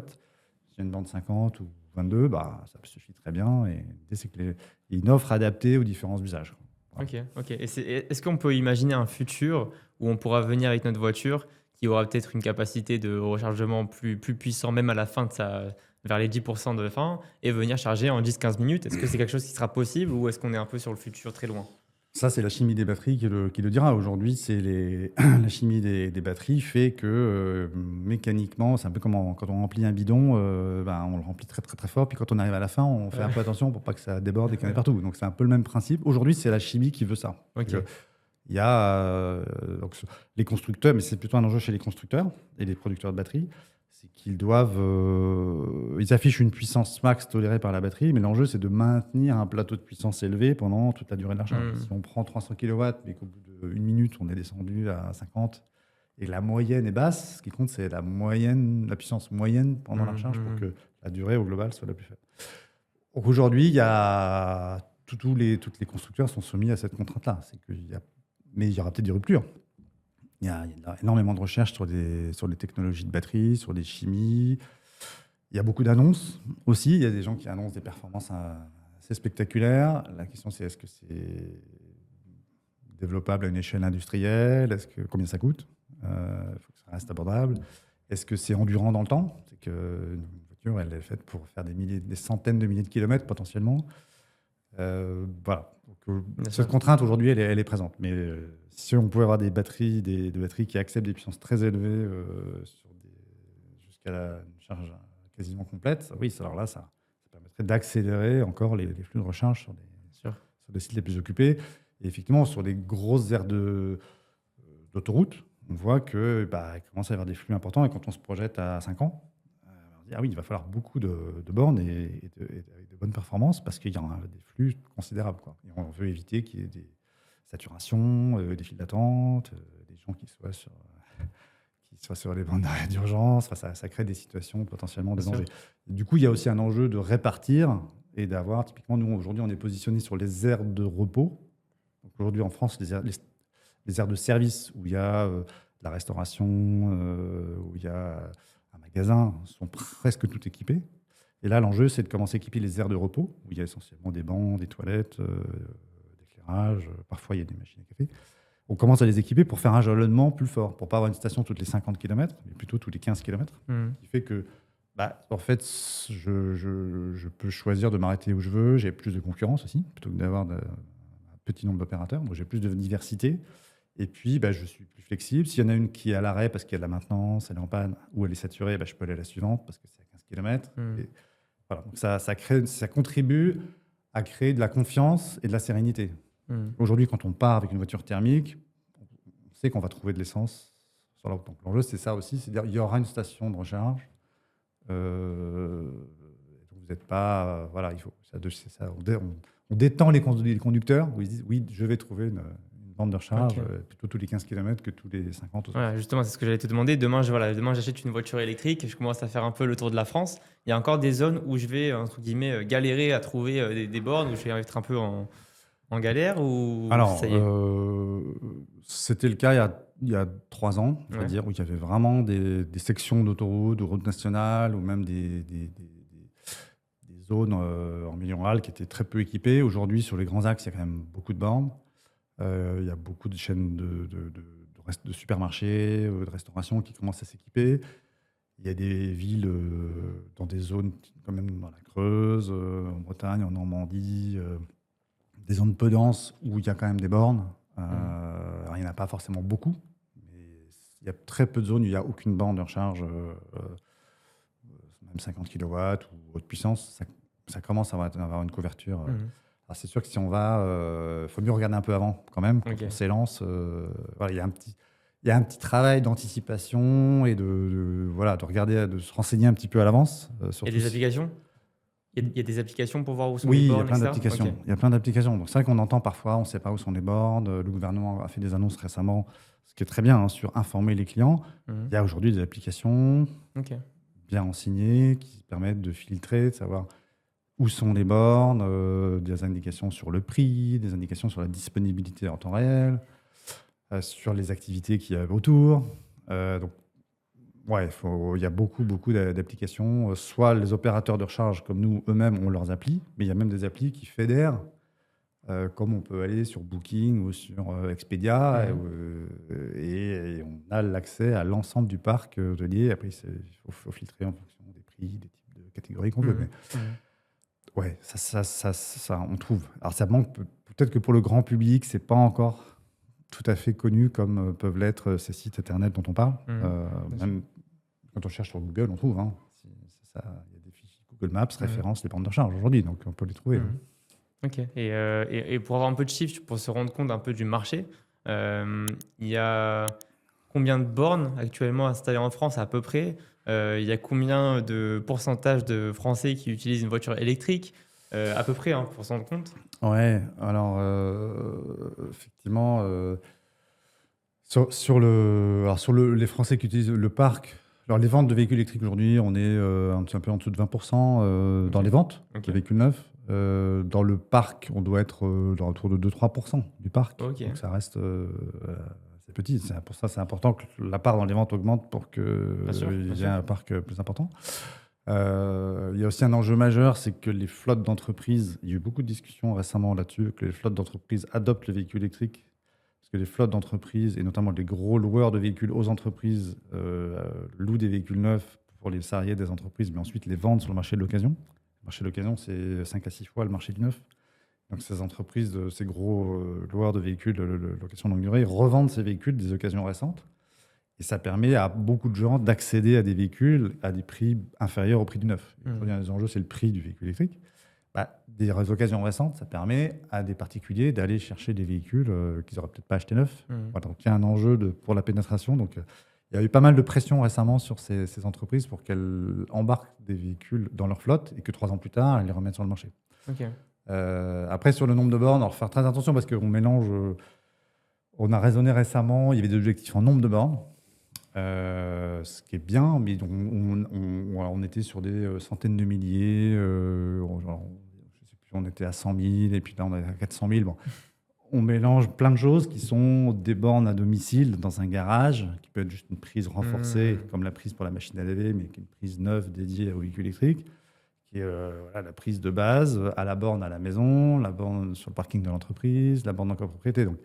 [SPEAKER 1] Si y a une borne 50 ou 22, ça suffit très bien. Et l'idée, c'est qu'il y ait une offre adaptée aux différents usages.
[SPEAKER 3] Voilà. Ok. Et est-ce qu'on peut imaginer un futur où on pourra venir avec notre voiture qui aura peut-être une capacité de rechargement plus puissant, même à la fin vers les 10% de fin, et venir charger en 10-15 minutes? Est-ce que c'est quelque chose qui sera possible, ou est-ce qu'on est un peu sur le futur très loin?
[SPEAKER 1] Ça, c'est la chimie des batteries qui le dira. Aujourd'hui, la chimie des batteries fait que mécaniquement, c'est un peu comme quand on remplit un bidon, on le remplit très très très fort, puis quand on arrive à la fin, on fait un peu attention pour pas que ça déborde et qu'il y en ait partout. Donc c'est un peu le même principe. Aujourd'hui, c'est la chimie qui veut ça.
[SPEAKER 3] Ok.
[SPEAKER 1] Il y a les constructeurs, mais c'est plutôt un enjeu chez les constructeurs et les producteurs de batteries, c'est qu'ils doivent, ils affichent une puissance max tolérée par la batterie, mais l'enjeu c'est de maintenir un plateau de puissance élevé pendant toute la durée de la charge. Si on prend 300 kW, mais qu'au bout d'une minute on est descendu à 50 et la moyenne est basse, ce qui compte c'est la puissance moyenne pendant la recharge pour que la durée au global soit la plus faible. Donc aujourd'hui, toutes les constructeurs sont soumis à cette contrainte-là. Mais il y aura peut-être des ruptures. Il y a énormément de recherches sur les technologies de batterie, sur les chimies. Il y a beaucoup d'annonces aussi. Il y a des gens qui annoncent des performances assez spectaculaires. La question, c'est est-ce que c'est développable à une échelle industrielle? Combien ça coûte? Il faut que ça reste abordable. Est-ce que c'est endurant dans le temps? C'est qu'une voiture, elle est faite pour faire des centaines de milliers de kilomètres potentiellement. Voilà. Donc, cette contrainte aujourd'hui, elle est présente. Mais si on pouvait avoir des batteries qui acceptent des puissances très élevées jusqu'à une charge quasiment complète, oui, alors là, ça permettrait d'accélérer encore les flux de recharge sur des sites les plus occupés. Et effectivement, sur les grosses aires d'autoroute, on voit qu'il commence à y avoir des flux importants. Et quand on se projette à 5 ans, on se dit, ah oui, il va falloir beaucoup de bornes et de bonnes performances parce qu'il y aura des flux considérables, quoi. Et on veut éviter qu'il y ait des saturations, des files d'attente, des gens qui soient sur les bandes d'arrêt d'urgence. Enfin, ça crée des situations potentiellement de danger. Du coup, il y a aussi un enjeu de répartir et d'avoir, typiquement, nous, aujourd'hui, on est positionné sur les aires de repos. Donc, aujourd'hui, en France, les aires de service où il y a la restauration, où il y a un magasin, sont presque toutes équipées. Et là, l'enjeu, c'est de commencer à équiper les aires de repos, où il y a essentiellement des bancs, des toilettes, d'éclairage, parfois il y a des machines à café. On commence à les équiper pour faire un jalonnement plus fort, pour ne pas avoir une station toutes les 50 km, mais plutôt tous les 15 km, qui fait que, en fait, je peux choisir de m'arrêter où je veux, j'ai plus de concurrence aussi, plutôt que d'avoir un petit nombre d'opérateurs, donc j'ai plus de diversité. Et puis, je suis plus flexible. S'il y en a une qui est à l'arrêt parce qu'il y a de la maintenance, elle est en panne, ou elle est saturée, je peux aller à la suivante parce que c'est à 15 km. Et voilà. Donc ça contribue à créer de la confiance et de la sérénité. Aujourd'hui, quand on part avec une voiture thermique, on sait qu'on va trouver de l'essence sur la route. Donc l'enjeu, c'est ça aussi, c'est-à-dire qu'il y aura une station de recharge. Donc vous n'êtes pas... voilà, il faut... on détend les conducteurs où ils disent, oui, je vais trouver une bande de recharge, plutôt tous les 15 km que tous les 50.
[SPEAKER 3] Ouais, justement, c'est ce que j'allais te demander. Demain, j'achète une voiture électrique, je commence à faire un peu le tour de la France. Il y a encore des zones où je vais, entre guillemets, galérer à trouver des bornes, où je vais être un peu en galère ou
[SPEAKER 1] Alors,
[SPEAKER 3] ça y est
[SPEAKER 1] c'était le cas il y a 3 ans, je veux dire, où il y avait vraiment des sections d'autoroutes, de routes nationales, ou même des zones en milieu rural qui étaient très peu équipées. Aujourd'hui, sur les grands axes, il y a quand même beaucoup de bornes. Il y a beaucoup de chaînes de supermarchés, de restauration qui commencent à s'équiper. Il y a des villes dans des zones, quand même dans la Creuse, en Bretagne, en Normandie, des zones peu denses où il y a quand même des bornes. Alors, il n'y en a pas forcément beaucoup, mais il y a très peu de zones où il n'y a aucune borne de recharge, même 50 kW ou haute puissance. Ça commence à avoir une couverture. Alors c'est sûr que si on va, faut mieux regarder un peu avant quand même, quand on s'élance. Voilà, il y a un petit travail d'anticipation et de regarder, de se renseigner un petit peu à l'avance.
[SPEAKER 3] Il y a des applications il y a des applications pour voir où sont les bornes,
[SPEAKER 1] il y a plein
[SPEAKER 3] etc.
[SPEAKER 1] d'applications. Il y a plein d'applications. Donc c'est vrai qu'on entend parfois, on ne sait pas où sont les bornes. Le gouvernement a fait des annonces récemment, ce qui est très bien, sur informer les clients. Il y a aujourd'hui des applications bien renseignées qui permettent de filtrer, de savoir où sont les bornes, des indications sur le prix, des indications sur la disponibilité en temps réel, sur les activités qu'il y a autour. Donc, il y a beaucoup d'applications. Soit les opérateurs de recharge comme nous, eux-mêmes, ont leurs applis, mais il y a même des applis qui fédèrent, comme on peut aller sur Booking ou sur Expedia, et on a l'accès à l'ensemble du parc hôtelier. Après, il faut filtrer en fonction des prix, des types de catégories qu'on veut. Mais, ça, on trouve. Alors, ça manque peut-être que pour le grand public, c'est pas encore tout à fait connu comme peuvent l'être ces sites internet dont on parle. Même quand on cherche sur Google, on trouve. Hein. Il y a des fichiers Google Maps référencent les bornes de recharge aujourd'hui, donc on peut les trouver.
[SPEAKER 3] Ok. Et pour avoir un peu de chiffres, pour se rendre compte un peu du marché, il y a combien de bornes actuellement installées en France à peu près? Il y a combien de pourcentage de Français qui utilisent une voiture électrique? À peu près, hein, pour s'en rendre compte.
[SPEAKER 1] Ouais, alors effectivement, les Français qui utilisent le parc, alors les ventes de véhicules électriques aujourd'hui, on est un petit peu en dessous de 20% dans les ventes de véhicules neufs. Dans le parc, on doit être autour de 2-3% du parc.
[SPEAKER 3] Ok.
[SPEAKER 1] Donc ça reste c'est petit. Pour ça, c'est important que la part dans les ventes augmente pour qu'il y ait un parc plus important. Il y a aussi un enjeu majeur, c'est que les flottes d'entreprises, il y a eu beaucoup de discussions récemment là-dessus, que les flottes d'entreprises adoptent les véhicules électriques, parce que les flottes d'entreprises, et notamment les gros loueurs de véhicules aux entreprises, louent des véhicules neufs pour les salariés des entreprises, mais ensuite les vendent sur le marché de l'occasion. Le marché de l'occasion, c'est 5 à 6 fois le marché du neuf. Donc ces entreprises, ces gros loueurs de véhicules de location longue durée, revendent ces véhicules des occasions récentes. Et ça permet à beaucoup de gens d'accéder à des véhicules à des prix inférieurs au prix du neuf. Aujourd'hui, un des enjeux, c'est le prix du véhicule électrique. Des occasions récentes, ça permet à des particuliers d'aller chercher des véhicules qu'ils n'auraient peut-être pas achetés neufs. Voilà, donc il y a un enjeu pour la pénétration. Donc, il y a eu pas mal de pression récemment sur ces entreprises pour qu'elles embarquent des véhicules dans leur flotte et que 3 ans plus tard, elles les remettent sur le marché.
[SPEAKER 3] Ok.
[SPEAKER 1] Après, sur le nombre de bornes, il faut faire très attention parce qu'on mélange... on a raisonné récemment, il y avait des objectifs en nombre de bornes. Ce qui est bien, mais on était sur des centaines de milliers. Je sais plus, on était à 100 000 et puis là on est à 400 000. Bon. On mélange plein de choses qui sont des bornes à domicile dans un garage, qui peut être juste une prise renforcée, comme la prise pour la machine à laver, mais qui est une prise neuve dédiée au véhicule électrique, qui est la prise de base, à la borne à la maison, la borne sur le parking de l'entreprise, la borne en copropriété. Donc,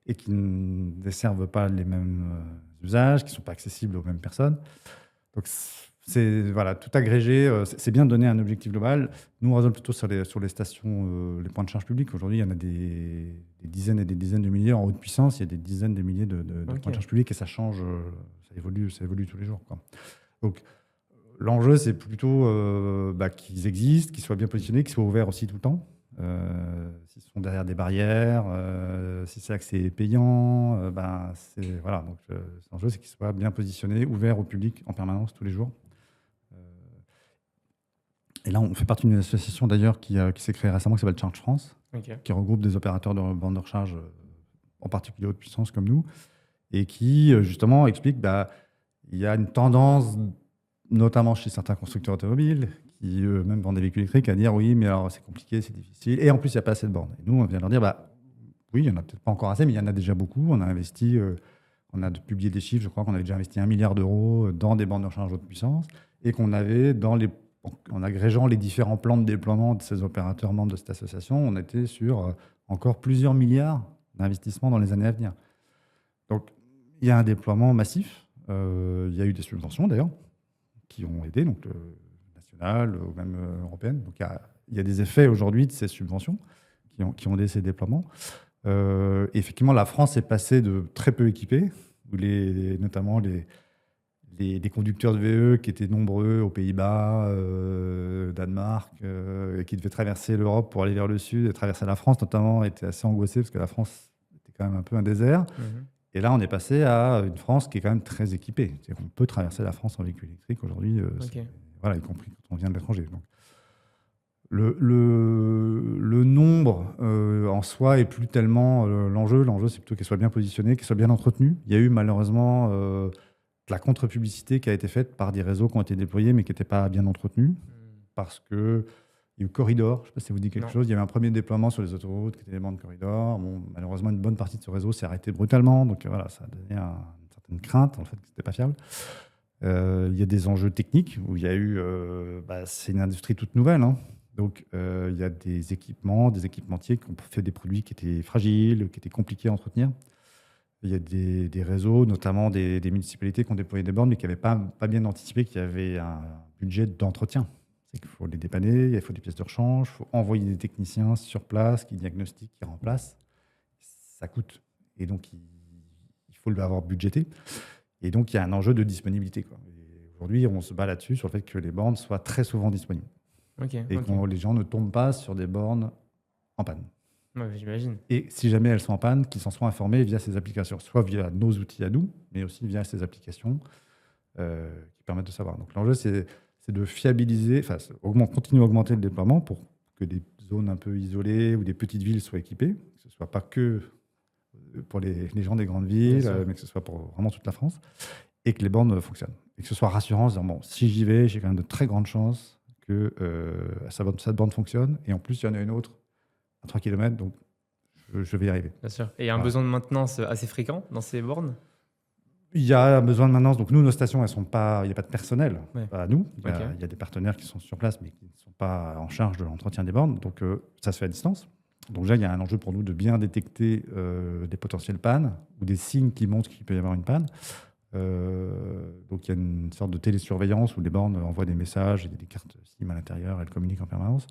[SPEAKER 1] et qui ne desservent pas les mêmes usages, qui ne sont pas accessibles aux mêmes personnes. Donc, tout agrégé, c'est bien de donner un objectif global. Nous, on raisonne plutôt sur les stations, les points de charge publics. Aujourd'hui, il y en a des dizaines et des dizaines de milliers en haute puissance. Il y a des dizaines de milliers de points de charge publics et ça change, ça évolue tous les jours, quoi. Donc, l'enjeu, c'est plutôt qu'ils existent, qu'ils soient bien positionnés, qu'ils soient ouverts aussi tout le temps. S'ils sont derrière des barrières, si c'est accès payant, voilà. Donc, l'enjeu, c'est qu'ils soient bien positionnés, ouverts au public en permanence tous les jours. Et là, on fait partie d'une association d'ailleurs qui s'est créée récemment, qui s'appelle Charge France, qui regroupe des opérateurs de bornes de recharge, en particulier haute puissance comme nous, et qui justement explique il y a une tendance, notamment chez certains constructeurs automobiles, qui eux-mêmes vendent des véhicules électriques, à dire oui, mais alors c'est compliqué, c'est difficile, et en plus il n'y a pas assez de bornes. Et nous, on vient leur dire oui, il n'y en a peut-être pas encore assez, mais il y en a déjà beaucoup. On a investi, on a publié des chiffres, je crois qu'on avait déjà investi 1 milliard d'euros dans des bornes de recharge haute puissance, et qu'on avait en agrégeant les différents plans de déploiement de ces opérateurs membres de cette association, on était sur encore plusieurs milliards d'investissements dans les années à venir. Donc, il y a un déploiement massif. Il y a eu des subventions, d'ailleurs, qui ont aidé, donc nationales ou même européennes. Donc, il y a des effets aujourd'hui de ces subventions qui ont aidé ces déploiements. Effectivement, la France est passée de très peu équipée, où notamment les conducteurs de VE qui étaient nombreux aux Pays-Bas, Danemark, et qui devaient traverser l'Europe pour aller vers le sud et traverser la France, notamment, étaient assez angoissés parce que la France était quand même un peu un désert. Et là, on est passé à une France qui est quand même très équipée. C'est-à-dire qu'on peut traverser la France en véhicule électrique aujourd'hui, voilà, y compris quand on vient de l'étranger. Donc, le nombre en soi est plus tellement l'enjeu. L'enjeu, c'est plutôt qu'elle soit bien positionnée, qu'elle soit bien entretenue. Il y a eu malheureusement de la contre-publicité qui a été faite par des réseaux qui ont été déployés mais qui n'étaient pas bien entretenus. Parce qu'il y a eu Corridor, je ne sais pas si ça vous dit quelque chose. Il y avait un premier déploiement sur les autoroutes qui était des bandes Corridor. Bon, malheureusement, une bonne partie de ce réseau s'est arrêtée brutalement. Donc voilà, ça a donné une certaine crainte en fait, que ce n'était pas fiable. Il y a des enjeux techniques où il y a eu... c'est une industrie toute nouvelle, hein. Donc, il y a des équipementiers qui ont fait des produits qui étaient fragiles, qui étaient compliqués à entretenir. Il y a des réseaux, notamment des municipalités qui ont déployé des bornes, mais qui n'avaient pas bien anticipé qu'il y avait un budget d'entretien. C'est qu'il faut les dépanner, il faut des pièces de rechange, il faut envoyer des techniciens sur place qui diagnostiquent, qui remplacent. Ça coûte. Et donc, il faut l'avoir budgété. Et donc, il y a un enjeu de disponibilité, quoi. Et aujourd'hui, on se bat là-dessus, sur le fait que les bornes soient très souvent disponibles.
[SPEAKER 3] Ok.
[SPEAKER 1] Et que les gens ne tombent pas sur des bornes en panne.
[SPEAKER 3] Ouais, j'imagine.
[SPEAKER 1] Et si jamais elles sont en panne, qu'ils s'en soient informés via ces applications, soit via nos outils à nous, mais aussi via ces applications qui permettent de savoir. Donc l'enjeu, c'est de fiabiliser, continuer à augmenter le déploiement pour que des zones un peu isolées ou des petites villes soient équipées, que ce ne soit pas que pour les gens des grandes villes, mais que ce soit pour vraiment toute la France, et que les bornes fonctionnent. Et que ce soit rassurant, en se disant, bon, si j'y vais, j'ai quand même de très grandes chances que cette borne fonctionne. Et en plus, il y en a une autre à 3 km, donc je vais y arriver.
[SPEAKER 3] Bien sûr. Et il y a un besoin de maintenance assez fréquent dans ces bornes?
[SPEAKER 1] Il y a besoin de maintenance. Donc nous, nos stations, il n'y a pas de personnel à nous. Il y a des partenaires qui sont sur place, mais qui ne sont pas en charge de l'entretien des bornes. Donc ça se fait à distance. Donc là, il y a un enjeu pour nous de bien détecter des potentielles pannes ou des signes qui montrent qu'il peut y avoir une panne. Donc il y a une sorte de télésurveillance où les bornes envoient des messages, il y a des cartes SIM à l'intérieur, elles communiquent en permanence.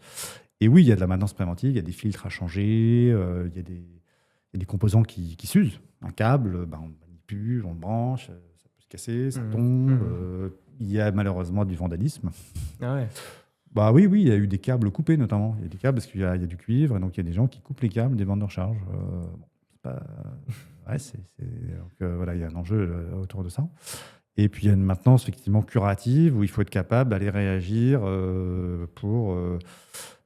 [SPEAKER 1] Et oui, il y a de la maintenance préventive, il y a des filtres à changer, il y a des composants qui s'usent. Un câble, on ne manipule, on le branche, ça peut se casser, ça tombe. Il y a malheureusement du vandalisme.
[SPEAKER 3] Ah ouais.
[SPEAKER 1] Bah oui, il y a eu des câbles coupés notamment. Il y a des câbles parce qu'il y a du cuivre, et donc il y a des gens qui coupent les câbles des bandes de recharge. Donc, voilà, il y a un enjeu autour de ça. Et puis il y a une maintenance effectivement curative où il faut être capable d'aller réagir pour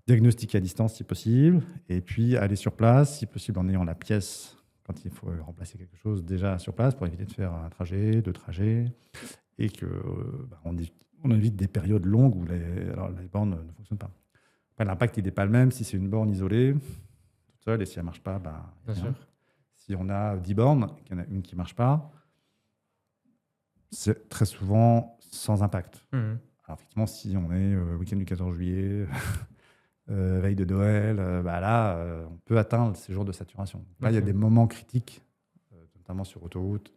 [SPEAKER 1] diagnostiquer à distance si possible, et puis aller sur place, si possible en ayant la pièce quand il faut remplacer quelque chose déjà sur place pour éviter de faire un trajet, deux trajets, et que on évite des périodes longues où les bornes ne fonctionnent pas. Après, l'impact il n'est pas le même si c'est une borne isolée, toute seule, et si elle ne marche pas,
[SPEAKER 3] Bien sûr.
[SPEAKER 1] Si on a 10 bornes, qu'il y en a une qui ne marche pas, c'est très souvent sans impact. Alors effectivement, si on est week-end du 14 juillet, veille de Noël, on peut atteindre ces jours de saturation. Là, il y a des moments critiques, notamment sur autoroute,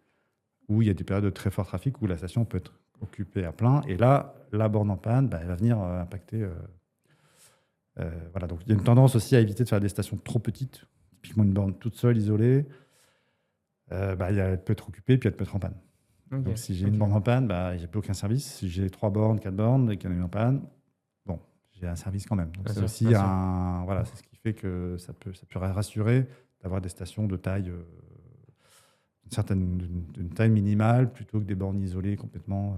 [SPEAKER 1] où il y a des périodes de très fort trafic, où la station peut être occupée à plein. Et là, la borne en panne, elle va venir impacter. Voilà. Donc, il y a une tendance aussi à éviter de faire des stations trop petites. Typiquement, une borne toute seule, isolée, elle peut être occupée, puis elle peut être en panne. Okay. Donc, si j'ai une borne en panne, j'ai plus aucun service. Si j'ai 3 bornes, 4 bornes et qu'il y en a une en panne, j'ai un service quand même. Donc, c'est aussi c'est ce qui fait que ça peut rassurer d'avoir des stations de taille, d'une taille minimale plutôt que des bornes isolées complètement.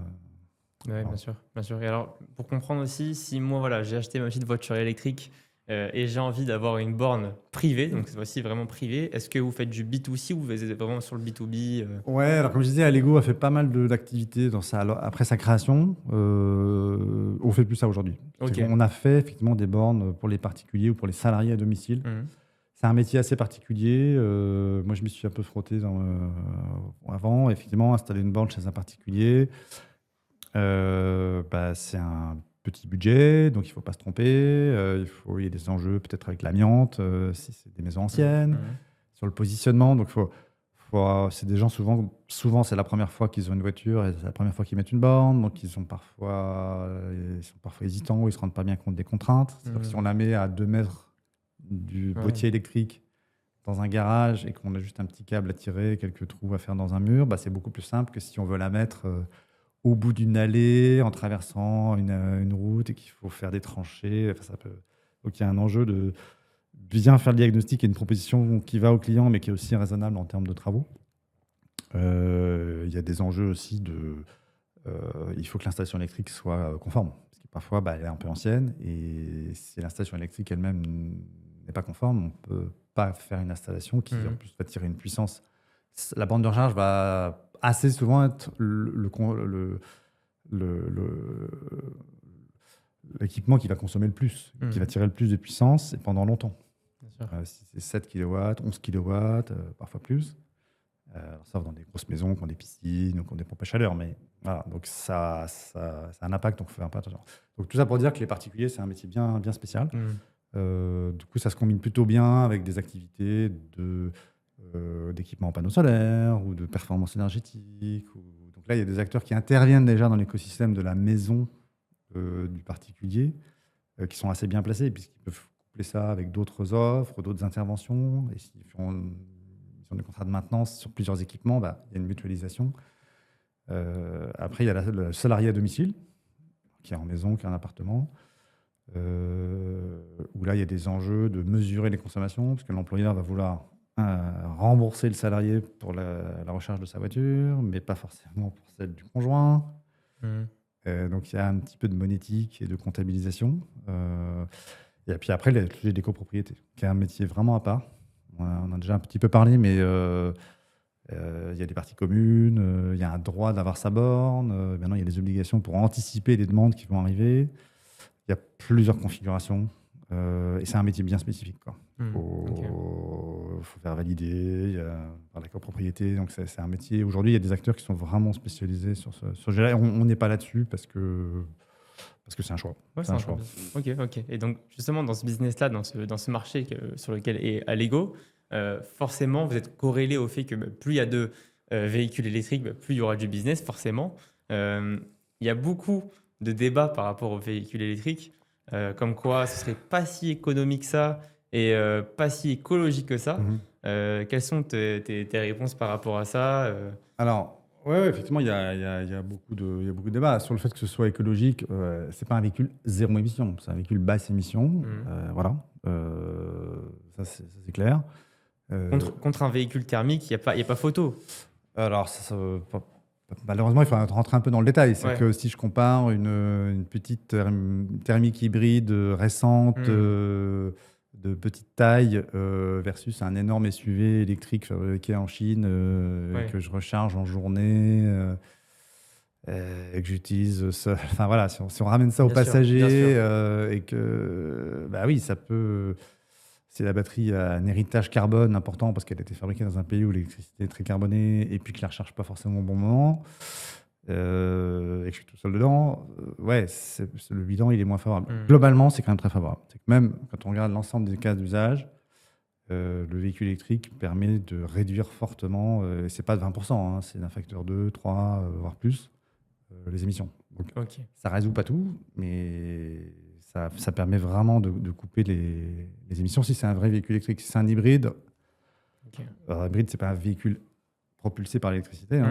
[SPEAKER 3] Oui, bien sûr. Et alors, pour comprendre aussi, si moi, j'ai acheté ma petite voiture électrique et j'ai envie d'avoir une borne privée, donc cette fois-ci vraiment privée, est-ce que vous faites du B2C ou vous êtes vraiment sur le B2B
[SPEAKER 1] Ouais, alors comme je disais, Allego a fait pas mal d'activités après sa création. On fait plus ça aujourd'hui.
[SPEAKER 3] Okay.
[SPEAKER 1] On a fait effectivement des bornes pour les particuliers ou pour les salariés à domicile. C'est un métier assez particulier. Moi, je m'y suis un peu frotté avant. Effectivement, installer une borne chez un particulier, c'est un petit budget, donc il ne faut pas se tromper. Il y a des enjeux peut-être avec l'amiante, si c'est des maisons anciennes, sur le positionnement. Donc, c'est des gens souvent c'est la première fois qu'ils ont une voiture et c'est la première fois qu'ils mettent une borne, donc ils sont parfois hésitants ou ils ne se rendent pas bien compte des contraintes. C'est-à-dire que si on la met à 2 mètres du boîtier électrique dans un garage et qu'on a juste un petit câble à tirer, quelques trous à faire dans un mur, c'est beaucoup plus simple que si on veut la mettre au bout d'une allée, en traversant une route et qu'il faut faire des tranchées. Donc, il y a un enjeu de bien faire le diagnostic et une proposition qui va au client, mais qui est aussi raisonnable en termes de travaux. Il y a des enjeux aussi il faut que l'installation électrique soit conforme. Parce que parfois, elle est un peu ancienne. Et si l'installation électrique elle-même n'est pas conforme, on ne peut pas faire une installation qui, en plus, va tirer une puissance. La borne de recharge va assez souvent être l'équipement qui va consommer le plus, qui va tirer le plus de puissance et pendant longtemps. Si c'est 7 kW, 11 kW, parfois plus. Sauf dans des grosses maisons qui ont des piscines ou qui ont des pompes à chaleur. Mais voilà, donc ça a un impact, donc il faut faire un peu attention. Donc tout ça pour dire que les particuliers, c'est un métier bien, bien spécial. Du coup, ça se combine plutôt bien avec des activités d'équipement en panneaux solaires ou de performance énergétique. Donc là, il y a des acteurs qui interviennent déjà dans l'écosystème de la maison du particulier qui sont assez bien placés, puisqu'ils peuvent coupler ça avec d'autres offres, d'autres interventions. Et s'ils ont des contrats de maintenance sur plusieurs équipements, il y a une mutualisation. Après, il y a le salarié à domicile, qui est en maison, qui est en appartement, où là, il y a des enjeux de mesurer les consommations, parce que l'employeur va vouloir rembourser le salarié pour la recharge de sa voiture, mais pas forcément pour celle du conjoint. Donc, il y a un petit peu de monétique et de comptabilisation. Et puis après, le sujet des copropriétés, qui est un métier vraiment à part. On en a déjà un petit peu parlé, mais il y a des parties communes, il y a un droit d'avoir sa borne. Maintenant, il y a des obligations pour anticiper les demandes qui vont arriver. Il y a plusieurs configurations. Et c'est un métier bien spécifique, quoi. Faut faire valider par la copropriété. Donc, c'est un métier. Aujourd'hui, il y a des acteurs qui sont vraiment spécialisés sur ce sujet-là. On n'est pas là-dessus parce que c'est un choix.
[SPEAKER 3] Ouais, c'est un choix. Ok. Et donc, justement, dans ce business-là, dans ce marché sur lequel est Allego, forcément, vous êtes corrélé au fait que plus il y a de véhicules électriques, plus il y aura du business, forcément. Il y a beaucoup de débats par rapport aux véhicules électriques, comme quoi ce serait pas si économique que ça et pas si écologique que ça. Quelles sont tes réponses par rapport à ça
[SPEAKER 1] Alors, ouais, effectivement, il y a beaucoup de débats sur le fait que ce soit écologique. C'est pas un véhicule zéro émission, c'est un véhicule basse émission. Voilà, ça c'est clair.
[SPEAKER 3] Contre un véhicule thermique, il n'y a pas photo.
[SPEAKER 1] Alors, malheureusement, il faut rentrer un peu dans le détail. C'est que si je compare une petite thermique hybride récente, de petite taille, versus un énorme SUV électrique fabriqué en Chine, que je recharge en journée, et que j'utilise. Enfin voilà, si on ramène ça aux passagers, et que, oui, ça peut. Si la batterie a un héritage carbone important parce qu'elle a été fabriquée dans un pays où l'électricité est très carbonée et puis que je ne la recharge pas forcément au bon moment, et que je suis tout seul dedans, le bilan il est moins favorable. Globalement, c'est quand même très favorable. C'est que même quand on regarde l'ensemble des cas d'usage, le véhicule électrique permet de réduire fortement, et ce n'est pas de 20%, c'est d'un facteur 2, 3, voire plus, les émissions. Donc, ça ne résout pas tout, mais ça permet vraiment de couper les émissions si c'est un vrai véhicule électrique. Si c'est un hybride, un hybride, ce n'est pas un véhicule propulsé par l'électricité.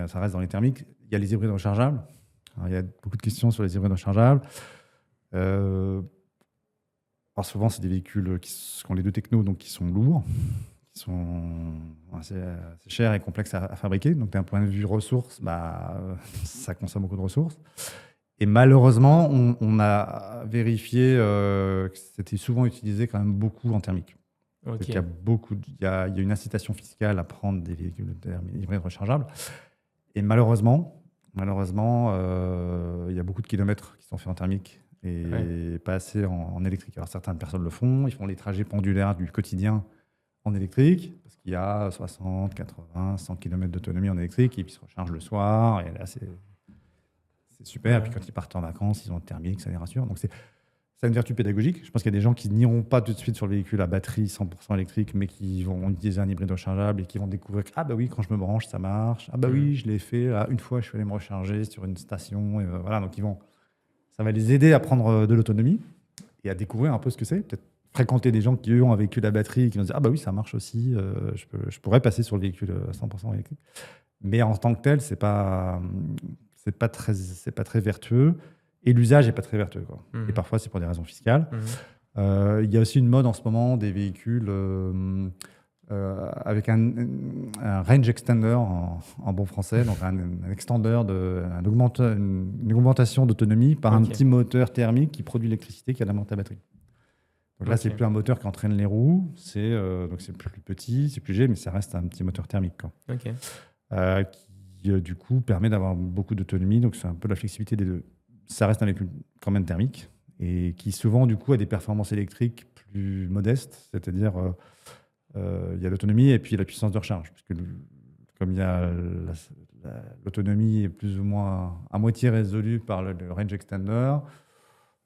[SPEAKER 1] Ça reste dans les thermiques. Il y a les hybrides rechargeables. Alors, il y a beaucoup de questions sur les hybrides rechargeables. Alors souvent, c'est des véhicules qui ont les deux technos, donc qui sont lourds, qui sont assez chers et complexes à fabriquer. Donc, d'un point de vue ressources, ça consomme beaucoup de ressources. Et malheureusement, on a vérifié que c'était souvent utilisé quand même beaucoup en thermique. Il y a une incitation fiscale à prendre des véhicules hybrides rechargeables. Et malheureusement, il y a beaucoup de kilomètres qui sont faits en thermique et pas assez en électrique. Alors certaines personnes le font, ils font les trajets pendulaires du quotidien en électrique, parce qu'il y a 60, 80, 100 km d'autonomie en électrique, et puis ils se rechargent le soir, et là c'est super. Et puis quand ils partent en vacances, ils ont le thermique, ça les rassure. Donc ça a une vertu pédagogique. Je pense qu'il y a des gens qui n'iront pas tout de suite sur le véhicule à batterie 100% électrique, mais qui vont utiliser un hybride rechargeable et qui vont découvrir que oui, quand je me branche, ça marche. Oui, je l'ai fait. Une fois, je suis allé me recharger sur une station. Et voilà, donc ça va les aider à prendre de l'autonomie et à découvrir un peu ce que c'est. Peut-être fréquenter des gens qui, eux, ont un véhicule à batterie et qui vont se dire oui, ça marche aussi. Je pourrais passer sur le véhicule 100% électrique. Mais en tant que tel, c'est pas très vertueux. Et l'usage n'est pas très vertueux, quoi. Et parfois, c'est pour des raisons fiscales. Il y a aussi une mode en ce moment des véhicules avec un range extender en bon français, donc un extender, une augmentation d'autonomie par un petit moteur thermique qui produit l'électricité qui alimente la batterie. Donc là, c'est plus un moteur qui entraîne les roues, donc c'est plus petit, c'est plus léger, mais ça reste un petit moteur thermique, quoi. Qui, du coup, permet d'avoir beaucoup d'autonomie. Donc, c'est un peu la flexibilité des deux. Ça reste un véhicule quand même thermique et qui souvent du coup a des performances électriques plus modestes, c'est-à-dire il y a l'autonomie et puis la puissance de recharge, puisque comme il y a l'autonomie est plus ou moins à moitié résolue par le range extender,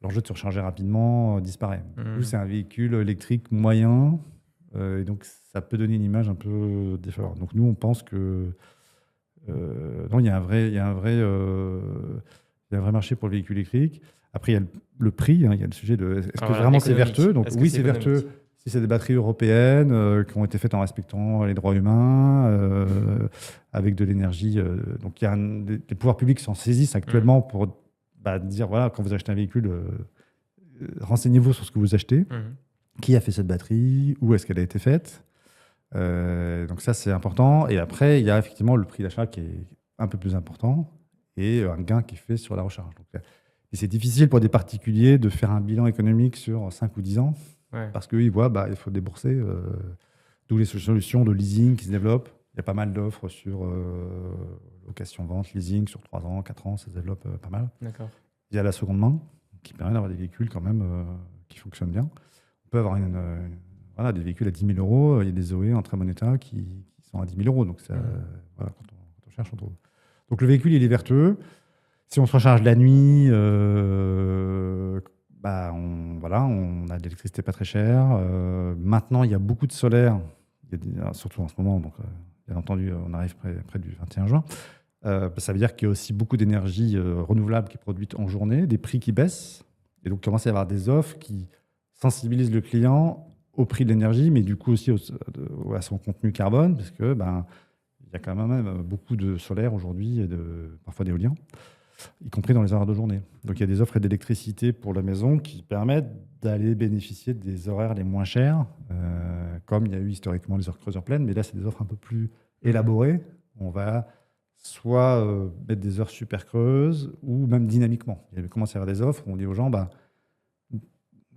[SPEAKER 1] l'enjeu de se recharger rapidement disparaît. Du coup, c'est un véhicule électrique moyen, et donc ça peut donner une image un peu défavorable. Donc nous, on pense que non, il y a un vrai Il y a un vrai marché pour le véhicule électrique. Après, il y a le prix, hein, il y a le sujet de est-ce que
[SPEAKER 3] Alors,
[SPEAKER 1] vraiment c'est
[SPEAKER 3] économique.
[SPEAKER 1] vertueux? Donc
[SPEAKER 3] Est-ce que
[SPEAKER 1] oui,
[SPEAKER 3] c'est
[SPEAKER 1] c'est vertueux
[SPEAKER 3] économique?
[SPEAKER 1] si c'est des batteries européennes qui ont été faites en respectant les droits humains, avec de l'énergie. Donc il y a des pouvoirs publics s'en saisissent actuellement pour dire voilà, quand vous achetez un véhicule, renseignez-vous sur ce que vous achetez. Qui a fait cette batterie? Où est-ce qu'elle a été faite? Donc ça, c'est important. Et après, il y a effectivement le prix d'achat qui est un peu plus important et un gain qui est fait sur la recharge. Donc, et c'est difficile pour des particuliers de faire un bilan économique sur 5 ou 10 ans
[SPEAKER 3] Ouais.
[SPEAKER 1] parce qu'ils voient il faut débourser. D'où les solutions de leasing qui se développent. Il y a pas mal d'offres sur location-vente, leasing sur 3 ans, 4 ans, ça se développe pas mal.
[SPEAKER 3] D'accord.
[SPEAKER 1] Il y a la seconde main qui permet d'avoir des véhicules quand même qui fonctionnent bien. On peut avoir des véhicules à 10 000 euros. Il y a des Zoé en très bon état qui sont à 10 000 euros. Donc, voilà, quand on cherche, on trouve. Donc, le véhicule, il est vertueux. Si on se recharge la nuit, on a de l'électricité pas très chère. Maintenant, il y a beaucoup de solaire, surtout en ce moment. Donc, bien entendu, on arrive près du 21 juin. Ça veut dire qu'il y a aussi beaucoup d'énergie renouvelable qui est produite en journée, des prix qui baissent. Et donc, il commence à y avoir des offres qui sensibilisent le client au prix de l'énergie, mais du coup aussi à son contenu carbone, parce que il y a quand même beaucoup de solaire aujourd'hui et parfois d'éolien, y compris dans les horaires de journée. Donc il y a des offres d'électricité pour la maison qui permettent d'aller bénéficier des horaires les moins chers, comme il y a eu historiquement les heures creuses heures pleines, mais là c'est des offres un peu plus élaborées. On va soit mettre des heures super creuses ou même dynamiquement. Il commence à y avoir des offres où on dit aux gens,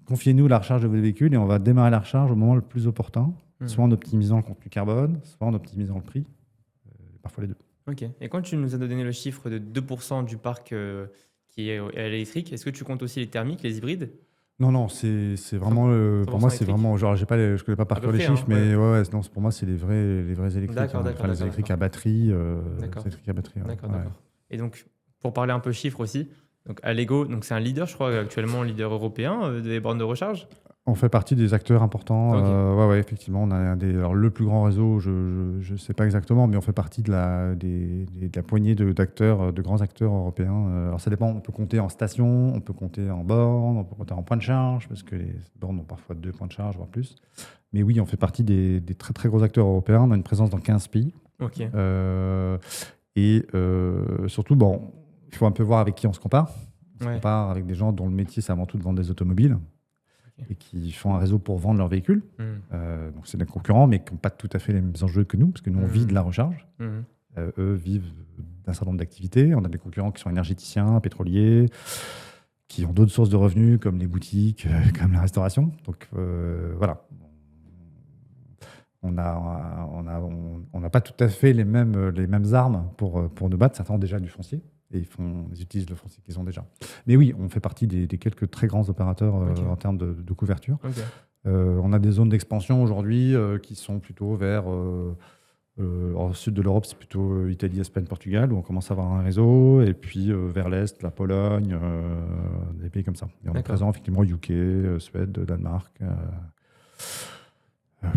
[SPEAKER 1] confiez-nous la recharge de votre véhicule et on va démarrer la recharge au moment le plus opportun, soit en optimisant le contenu carbone, soit en optimisant le prix, parfois les deux.
[SPEAKER 3] Ok. Et quand tu nous as donné le chiffre de 2% du parc qui est à l'électrique, est-ce que tu comptes aussi les thermiques, les hybrides?
[SPEAKER 1] Non, c'est vraiment, pour moi, c'est vraiment, genre, je connais pas par cœur les chiffres, mais non, pour moi, c'est les vrais électriques.
[SPEAKER 3] D'accord.
[SPEAKER 1] Les électriques à batterie.
[SPEAKER 3] D'accord.
[SPEAKER 1] Les électriques à batterie.
[SPEAKER 3] D'accord. Et donc, pour parler un peu chiffres aussi, donc Allego, donc c'est un leader, je crois, actuellement leader européen des bornes de recharge.
[SPEAKER 1] On fait partie des acteurs importants.
[SPEAKER 3] Ok.
[SPEAKER 1] Effectivement, on a alors le plus grand réseau, je ne sais pas exactement, mais on fait partie de la poignée d'acteurs, de grands acteurs européens. Alors ça dépend, on peut compter en station, on peut compter en borne, on peut compter en point de charge, parce que les bornes ont parfois 2 points de charge, voire plus. Mais oui, on fait partie des très très gros acteurs européens. On a une présence dans 15 pays.
[SPEAKER 3] Ok.
[SPEAKER 1] Surtout, il faut un peu voir avec qui on se compare. On se compare avec des gens dont le métier, c'est avant tout de vendre des automobiles. Et qui font un réseau pour vendre leurs véhicules. Donc c'est des concurrents, mais qui n'ont pas tout à fait les mêmes enjeux que nous, parce que nous, on vit de la recharge. Eux vivent d'un certain nombre d'activités. On a des concurrents qui sont énergéticiens, pétroliers, qui ont d'autres sources de revenus, comme les boutiques, comme la restauration. Donc voilà. On n'a pas tout à fait les mêmes armes pour nous battre. Certains ont déjà du foncier. Et ils utilisent le foncier qu'ils ont déjà. Mais oui, on fait partie des quelques très grands opérateurs en termes de couverture.
[SPEAKER 3] Okay.
[SPEAKER 1] On a des zones d'expansion aujourd'hui qui sont plutôt vers... au sud de l'Europe, c'est plutôt Italie, Espagne, Portugal, où on commence à avoir un réseau. Et puis vers l'Est, la Pologne, des pays comme ça. Et on est présent effectivement UK, Suède, Danemark,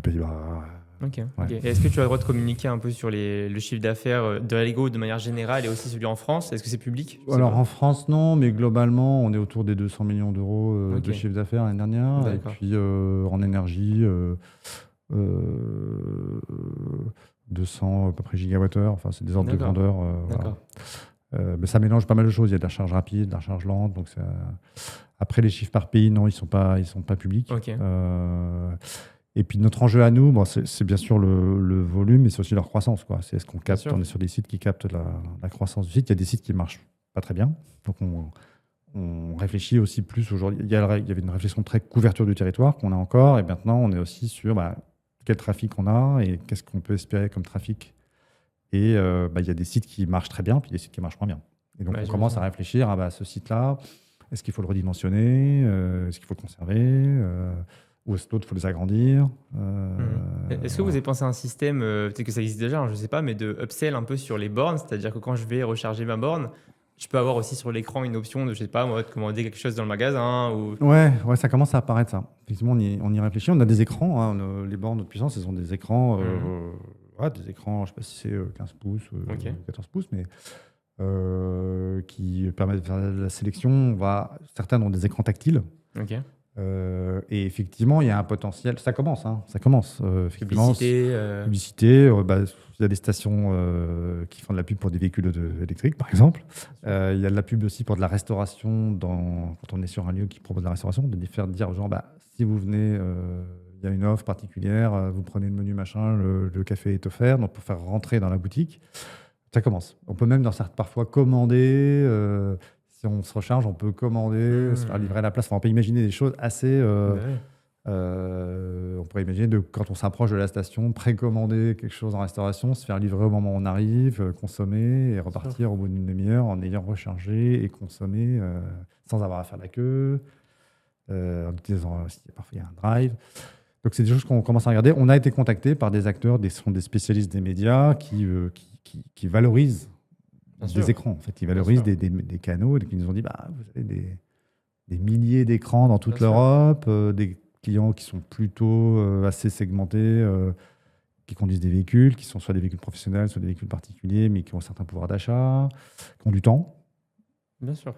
[SPEAKER 1] Pays-Bas...
[SPEAKER 3] Ok. Et est-ce que tu as le droit de communiquer un peu sur le chiffre d'affaires de Allego de manière générale et aussi celui en France? Est-ce que c'est public?
[SPEAKER 1] Alors en France, non, mais globalement, on est autour des 200 millions d'euros de chiffre d'affaires l'année dernière. Et puis en énergie, 200 à peu près gigawattheures. Enfin, c'est des ordres de grandeur. Voilà. Mais ça mélange pas mal de choses. Il y a de la charge rapide, de la charge lente. Donc après, les chiffres par pays, non, ils sont pas publics.
[SPEAKER 3] Okay.
[SPEAKER 1] Et puis notre enjeu à nous, c'est bien sûr le volume, mais c'est aussi leur croissance. C'est ce qu'on capte. On est sur des sites qui captent la croissance du site. Il y a des sites qui marchent pas très bien. Donc on réfléchit aussi plus aujourd'hui. Il y avait une réflexion très couverture du territoire qu'on a encore. Et maintenant, on est aussi sur quel trafic on a et qu'est-ce qu'on peut espérer comme trafic. Et il y a des sites qui marchent très bien, puis des sites qui marchent moins bien. Et donc on commence à réfléchir à ce site-là, est-ce qu'il faut le redimensionner, est-ce qu'il faut le conserver, ou est-ce que d'autres, il faut les agrandir.
[SPEAKER 3] Est-ce que vous avez pensé à un système, peut-être que ça existe déjà, je ne sais pas, mais de upsell un peu sur les bornes, c'est-à-dire que quand je vais recharger ma borne, je peux avoir aussi sur l'écran une option de, je sais pas, moi, de commander quelque chose dans le magasin ou... Ouais,
[SPEAKER 1] ça commence à apparaître ça. Effectivement, on y réfléchit. On a des écrans, les bornes de puissance, elles ont des écrans, des écrans, je ne sais pas si c'est 15 pouces, 14 pouces, mais qui permettent de faire de la sélection. Certaines ont des écrans tactiles.
[SPEAKER 3] Ok.
[SPEAKER 1] Et effectivement, il y a un potentiel. Ça commence. Ça commence. Effectivement,
[SPEAKER 3] Publicité.
[SPEAKER 1] publicité. Il y a des stations qui font de la pub pour des véhicules électriques, par exemple. Il y a de la pub aussi pour de la restauration quand on est sur un lieu qui propose de la restauration, de faire dire aux gens, si vous venez, il y a une offre particulière, vous prenez le menu machin, le café est offert, donc pour faire rentrer dans la boutique, ça commence. On peut même parfois commander. Si on se recharge, on peut commander, se faire livrer à la place. Enfin, on peut imaginer des choses assez. On pourrait imaginer quand on s'approche de la station, précommander quelque chose en restauration, se faire livrer au moment où on arrive, consommer et repartir au bout d'une demi-heure en ayant rechargé et consommé sans avoir à faire la queue, en utilisant parfois il y a un drive. Donc c'est des choses qu'on commence à regarder. On a été contacté par des acteurs, sont des spécialistes des médias qui valorisent des écrans. En fait, ils valorisent des canaux et qui nous ont dit vous avez des milliers d'écrans dans toute l'Europe, des clients qui sont plutôt assez segmentés, qui conduisent des véhicules, qui sont soit des véhicules professionnels, soit des véhicules particuliers, mais qui ont un certain pouvoir d'achat, qui ont du temps,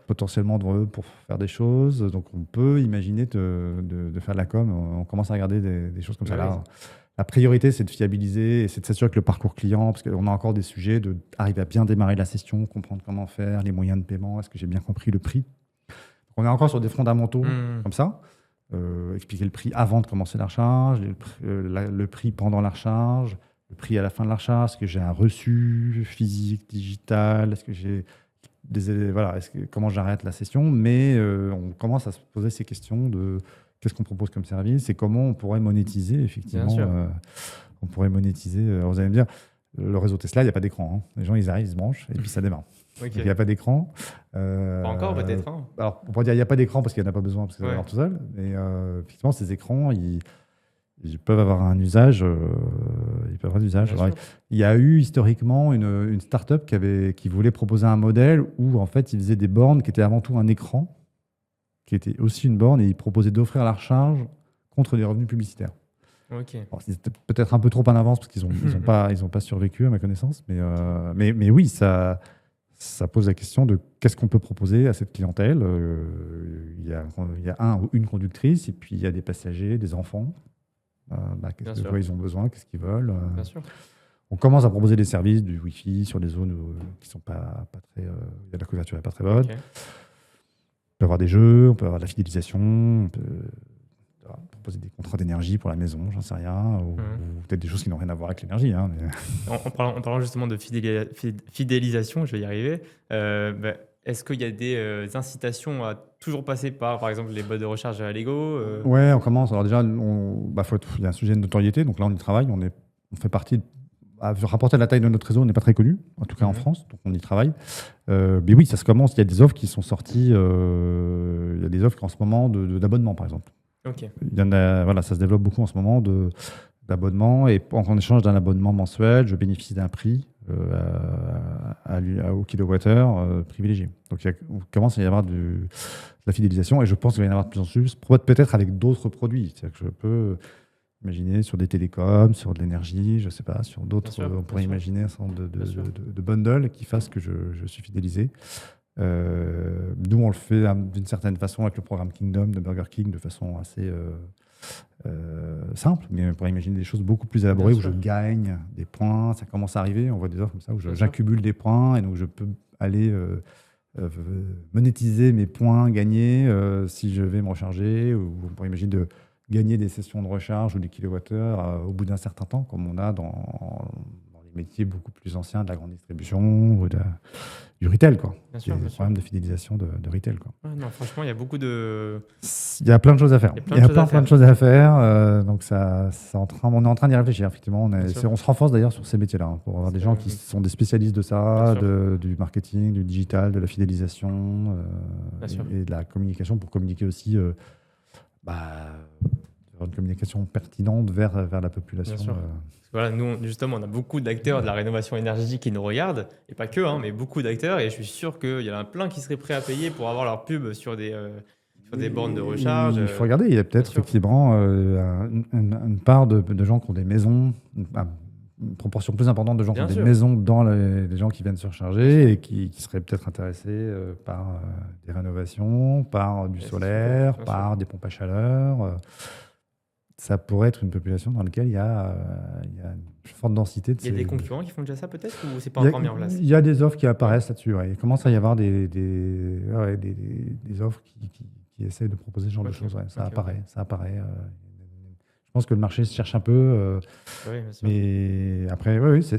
[SPEAKER 1] potentiellement devant eux pour faire des choses. Donc, on peut imaginer de faire de la com. On commence à regarder des choses comme ça. Là, la priorité, c'est de fiabiliser et c'est de s'assurer que le parcours client, parce qu'on a encore des sujets, d'arriver à bien démarrer la session, comprendre comment faire, les moyens de paiement, est-ce que j'ai bien compris le prix. On est encore sur des fondamentaux comme ça. Expliquer le prix avant de commencer la recharge, le prix pendant la recharge, le prix à la fin de la recharge, est-ce que j'ai un reçu physique, digital, est-ce que j'ai comment j'arrête la session, mais on commence à se poser ces questions de qu'est-ce qu'on propose comme service et comment on pourrait monétiser effectivement. On pourrait monétiser. Alors vous allez me dire, le réseau Tesla, il n'y a pas d'écran. Les gens, ils arrivent, ils se branchent et puis ça démarre. Il n'y a pas d'écran.
[SPEAKER 3] Pas encore, peut-être.
[SPEAKER 1] Alors, on pourrait dire qu'il n'y a pas d'écran parce qu'il n'y en a pas besoin, parce que ça démarre tout seul. Mais effectivement, ces écrans, ils peuvent avoir un usage. Il y a eu historiquement une start-up qui voulait proposer un modèle où, en fait, ils faisaient des bornes qui étaient avant tout un écran, qui était aussi une borne, et ils proposaient d'offrir la recharge contre des revenus publicitaires. Alors, c'était peut-être un peu trop en avance parce qu'ils n'ont pas survécu, à ma connaissance. Mais oui, ça pose la question de qu'est-ce qu'on peut proposer à cette clientèle. Il y a un ou une conductrice, et puis il y a des passagers, des enfants. De quoi ils ont besoin, qu'est-ce qu'ils veulent. On commence à proposer des services, du Wi-Fi sur des zones qui ne sont pas très... la couverture n'est pas très bonne. On peut avoir des jeux, on peut avoir de la fidélisation, on peut proposer des contrats d'énergie pour la maison, j'en sais rien, ou peut-être des choses qui n'ont rien à voir avec l'énergie.
[SPEAKER 3] En parlant justement de fidélisation, je vais y arriver, est-ce qu'il y a des incitations à toujours passer par exemple, les boîtes de recharge à Allego
[SPEAKER 1] Ouais, on commence. Alors déjà, il y a un sujet de notoriété, donc là on y travaille, on fait partie... rapporter la taille de notre réseau, on n'est pas très connu, en tout cas en France, donc on y travaille. Mais oui, ça se commence, il y a des offres qui sont sorties, il y a des offres en ce moment d'abonnement, par exemple. Il y en a, ça se développe beaucoup en ce moment d'abonnement, et en échange d'un abonnement mensuel, je bénéficie d'un prix au kilowattheure privilégié. Donc on commence à y avoir de la fidélisation, et je pense qu'il va y en avoir de plus en plus, peut-être avec d'autres produits. C'est-à-dire que je peux imaginer sur des télécoms, sur de l'énergie, je ne sais pas, sur d'autres, on pourrait imaginer un certain nombre de bundles qui fassent que je suis fidélisé. Nous, on le fait d'une certaine façon avec le programme Kingdom de Burger King, de façon assez simple, mais on pourrait imaginer des choses beaucoup plus élaborées où je gagne des points. Ça commence à arriver, on voit des offres comme ça où j'accumule des points, et donc je peux aller monétiser mes points gagnés si je vais me recharger, ou on pourrait imaginer de gagner des sessions de recharge ou des kilowattheures au bout d'un certain temps, comme on a dans les métiers beaucoup plus anciens de la grande distribution ou du retail. Il y a des problèmes de fidélisation de retail.
[SPEAKER 3] Non, franchement, il y a beaucoup
[SPEAKER 1] Il y a plein de choses à faire. Il y a plein de choses à faire. Donc on est en train d'y réfléchir, effectivement. On se renforce d'ailleurs sur ces métiers-là, pour avoir des gens qui sont des spécialistes de ça, du marketing, du digital, de la fidélisation et de la communication, pour communiquer aussi... une communication pertinente vers la population.
[SPEAKER 3] Voilà, nous, justement, on a beaucoup d'acteurs de la rénovation énergétique qui nous regardent, et pas que, mais beaucoup d'acteurs, et je suis sûr qu'il y en a plein qui seraient prêts à payer pour avoir leur pub sur des bornes de recharge.
[SPEAKER 1] Il faut regarder, il y a peut-être effectivement une part de gens qui ont des maisons, une proportion plus importante de gens qui
[SPEAKER 3] Bien
[SPEAKER 1] ont des
[SPEAKER 3] sûr.
[SPEAKER 1] maisons dans les gens qui viennent se recharger et qui seraient peut-être intéressés par des rénovations, par du
[SPEAKER 3] c'est
[SPEAKER 1] solaire,
[SPEAKER 3] super, bien
[SPEAKER 1] par des pompes à chaleur. Ça pourrait être une population dans laquelle il y a une forte densité de
[SPEAKER 3] Il y a
[SPEAKER 1] ces...
[SPEAKER 3] des concurrents qui font déjà ça peut-être ou c'est pas
[SPEAKER 1] Il y a-
[SPEAKER 3] encore mis en place?
[SPEAKER 1] il y a des offres qui apparaissent là-dessus. Ouais. Il commence à y avoir des offres qui essayent de proposer ce genre de
[SPEAKER 3] Ok.
[SPEAKER 1] choses. Ouais. Ça
[SPEAKER 3] Ok,
[SPEAKER 1] apparaît. Ça apparaît. Je pense que le marché se cherche un peu.
[SPEAKER 3] Oui, bien sûr.
[SPEAKER 1] Mais après, oui, ça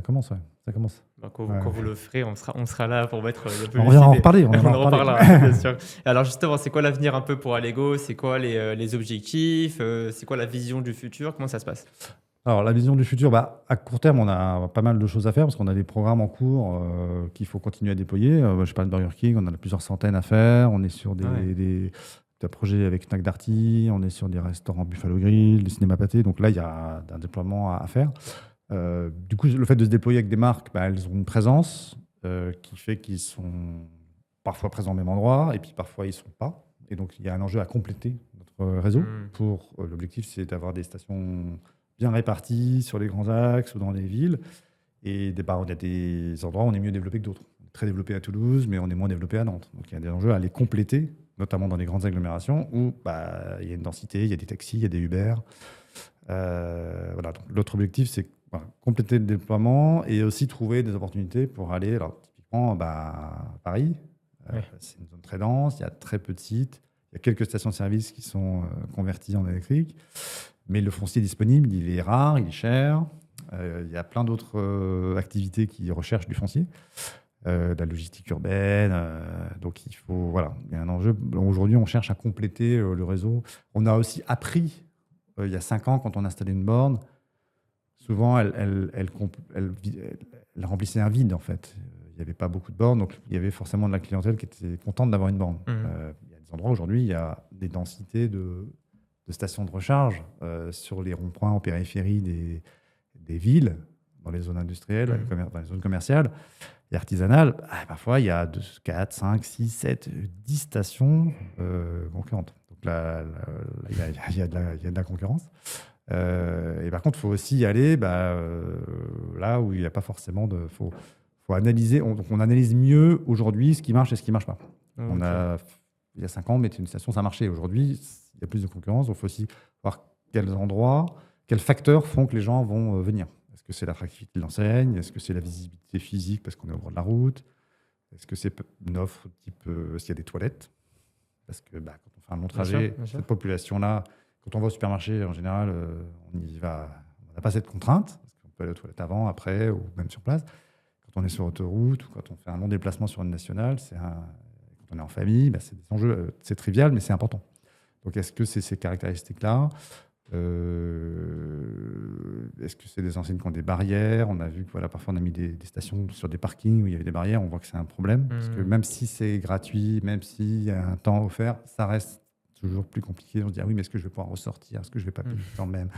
[SPEAKER 1] commence. Ouais. Ça commence.
[SPEAKER 3] Bah, quand,
[SPEAKER 1] Ouais.
[SPEAKER 3] quand vous le ferez, on sera là pour mettre la
[SPEAKER 1] On reviendra en
[SPEAKER 3] publicité.
[SPEAKER 1] reparler.
[SPEAKER 3] On en
[SPEAKER 1] reparler.
[SPEAKER 3] reparlera, bien sûr. Alors justement, c'est quoi l'avenir un peu pour Allego? C'est quoi les objectifs? C'est quoi la vision du futur? Comment ça se passe?
[SPEAKER 1] Alors, la vision du futur, à court terme, on a pas mal de choses à faire parce qu'on a des programmes en cours qu'il faut continuer à déployer. Je parle de Burger King, on en a plusieurs centaines à faire. On est sur des projets avec Fnac Darty, on est sur des restaurants Buffalo Grill, des cinémas pâtés. Donc là, il y a un déploiement à faire. Du coup, le fait de se déployer avec des marques, elles ont une présence qui fait qu'ils sont parfois présents au même endroit et puis parfois ils ne sont pas. Et donc, il y a un enjeu à compléter notre réseau. L'objectif, c'est d'avoir des stations bien répartis sur les grands axes ou dans les villes. Et il y a des endroits où on est mieux développé que d'autres. On est très développé à Toulouse, mais on est moins développé à Nantes. Donc il y a des enjeux à les compléter, notamment dans les grandes agglomérations où il y a une densité, il y a des taxis, il y a des Uber. Voilà. Donc, l'autre objectif, c'est compléter le déploiement et aussi trouver des opportunités pour aller, alors, typiquement, à Paris. C'est une zone très dense, il y a très peu de sites. Il y a quelques stations-service qui sont converties en électrique. Mais le foncier disponible, il est rare, il est cher. Il y a plein d'autres activités qui recherchent du foncier, de la logistique urbaine. Donc, il y a un enjeu. Aujourd'hui, on cherche à compléter le réseau. On a aussi appris, il y a 5 ans, quand on installait une borne, souvent, elle remplissait un vide, en fait. Il n'y avait pas beaucoup de bornes, donc il y avait forcément de la clientèle qui était contente d'avoir une borne. Il y a des endroits, aujourd'hui, il y a des densités de stations de recharge sur les ronds-points en périphérie des villes, dans les zones industrielles, dans les zones commerciales et artisanales. Parfois, il y a 4, 5, 6, 7, 10 stations concurrentes. Donc là, il y a de la concurrence. Et par contre, il faut aussi y aller là où il n'y a pas forcément de... faut analyser. On analyse mieux aujourd'hui ce qui marche et ce qui ne marche pas. Il y a 5 ans, mettre une station, ça marchait. Aujourd'hui, il y a plus de concurrence. Donc, il faut aussi voir quels endroits, quels facteurs font que les gens vont venir. Est-ce que c'est l'attractivité de l'enseigne? Est-ce que c'est la visibilité physique parce qu'on est au bord de la route? Est-ce que c'est une offre type s'il y a des toilettes? Parce que quand on fait un long trajet,
[SPEAKER 3] bien sûr.
[SPEAKER 1] cette population-là, quand on va au supermarché, en général, on y va. On n'a pas cette contrainte. Parce qu'on peut aller aux toilettes avant, après, ou même sur place. Quand on est sur autoroute ou quand on fait un long déplacement sur une nationale, quand on est en famille, c'est des enjeux, c'est trivial, mais c'est important. Donc, est-ce que c'est ces caractéristiques-là? Est-ce que c'est des enseignes qui ont des barrières? On a vu que parfois on a mis des stations sur des parkings où il y avait des barrières. On voit que c'est un problème. Parce que même si c'est gratuit, même s'il y a un temps offert, ça reste toujours plus compliqué. On se dit, oui, mais est-ce que je vais pouvoir ressortir? Est-ce que je ne vais pas payer quand même?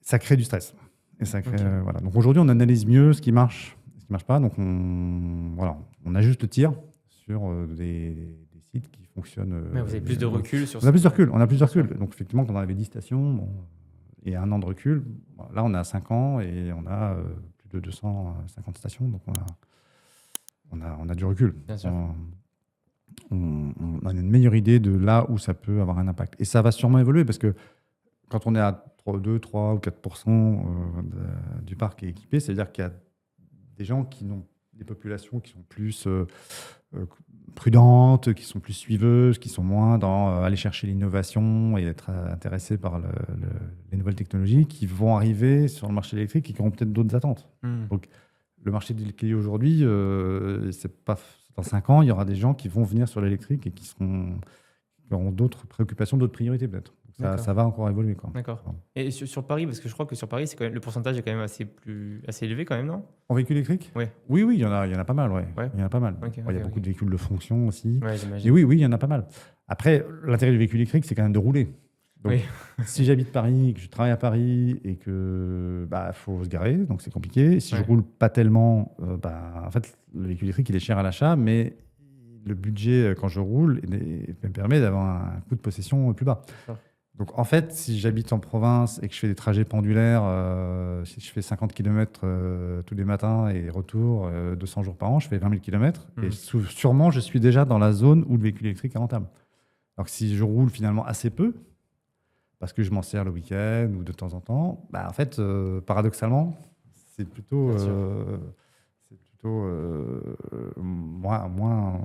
[SPEAKER 1] Ça crée du stress. Et ça crée, voilà. Donc aujourd'hui, on analyse mieux ce qui marche, ce qui ne marche pas. Donc on ajuste le tir sur des sites qui fonctionnent.
[SPEAKER 3] Mais vous avez plus de recul sur
[SPEAKER 1] On a plus de recul. Donc, effectivement, quand on avait 10 stations et 1 an de recul, là, on a 5 ans et on a plus de 250 stations. Donc, on a du recul.
[SPEAKER 3] Bien sûr.
[SPEAKER 1] On a une meilleure idée de là où ça peut avoir un impact. Et ça va sûrement évoluer parce que quand on est à 2, 3 ou 4% du parc est équipé, c'est-à-dire qu'il y a des gens des populations qui sont plus prudentes, qui sont plus suiveuses, qui sont moins dans aller chercher l'innovation et être intéressées par les nouvelles technologies, qui vont arriver sur le marché électrique et qui auront peut-être d'autres attentes. Donc, le marché de l'électricité aujourd'hui, c'est pas dans 5 ans, il y aura des gens qui vont venir sur l'électrique et qui auront d'autres préoccupations, d'autres priorités peut-être. Ça va encore évoluer.
[SPEAKER 3] D'accord. Et sur Paris, parce que je crois que sur Paris, c'est quand même, le pourcentage est quand même assez élevé quand même, non?
[SPEAKER 1] En véhicule électrique?
[SPEAKER 3] Oui.
[SPEAKER 1] Oui, il y en a pas mal. Il y en a pas mal.
[SPEAKER 3] Okay,
[SPEAKER 1] il y a beaucoup de véhicules de fonction aussi.
[SPEAKER 3] Ouais, j'imagine.
[SPEAKER 1] Et oui, il y en a pas mal. Après, l'intérêt du véhicule électrique, c'est quand même de rouler. Donc, si j'habite Paris, que je travaille à Paris et que faut se garer, donc c'est compliqué. Si je roule pas tellement, en fait, le véhicule électrique, il est cher à l'achat, mais le budget quand je roule me permet d'avoir un coût de possession plus bas. Donc en fait, si j'habite en province et que je fais des trajets pendulaires, si je fais 50 km tous les matins et retour 200 jours par an, je fais 20 000 km. Et sûrement, je suis déjà dans la zone où le véhicule électrique est rentable. Alors que si je roule finalement assez peu, parce que je m'en sers le week-end ou de temps en temps, bah, en fait, paradoxalement, c'est plutôt, moins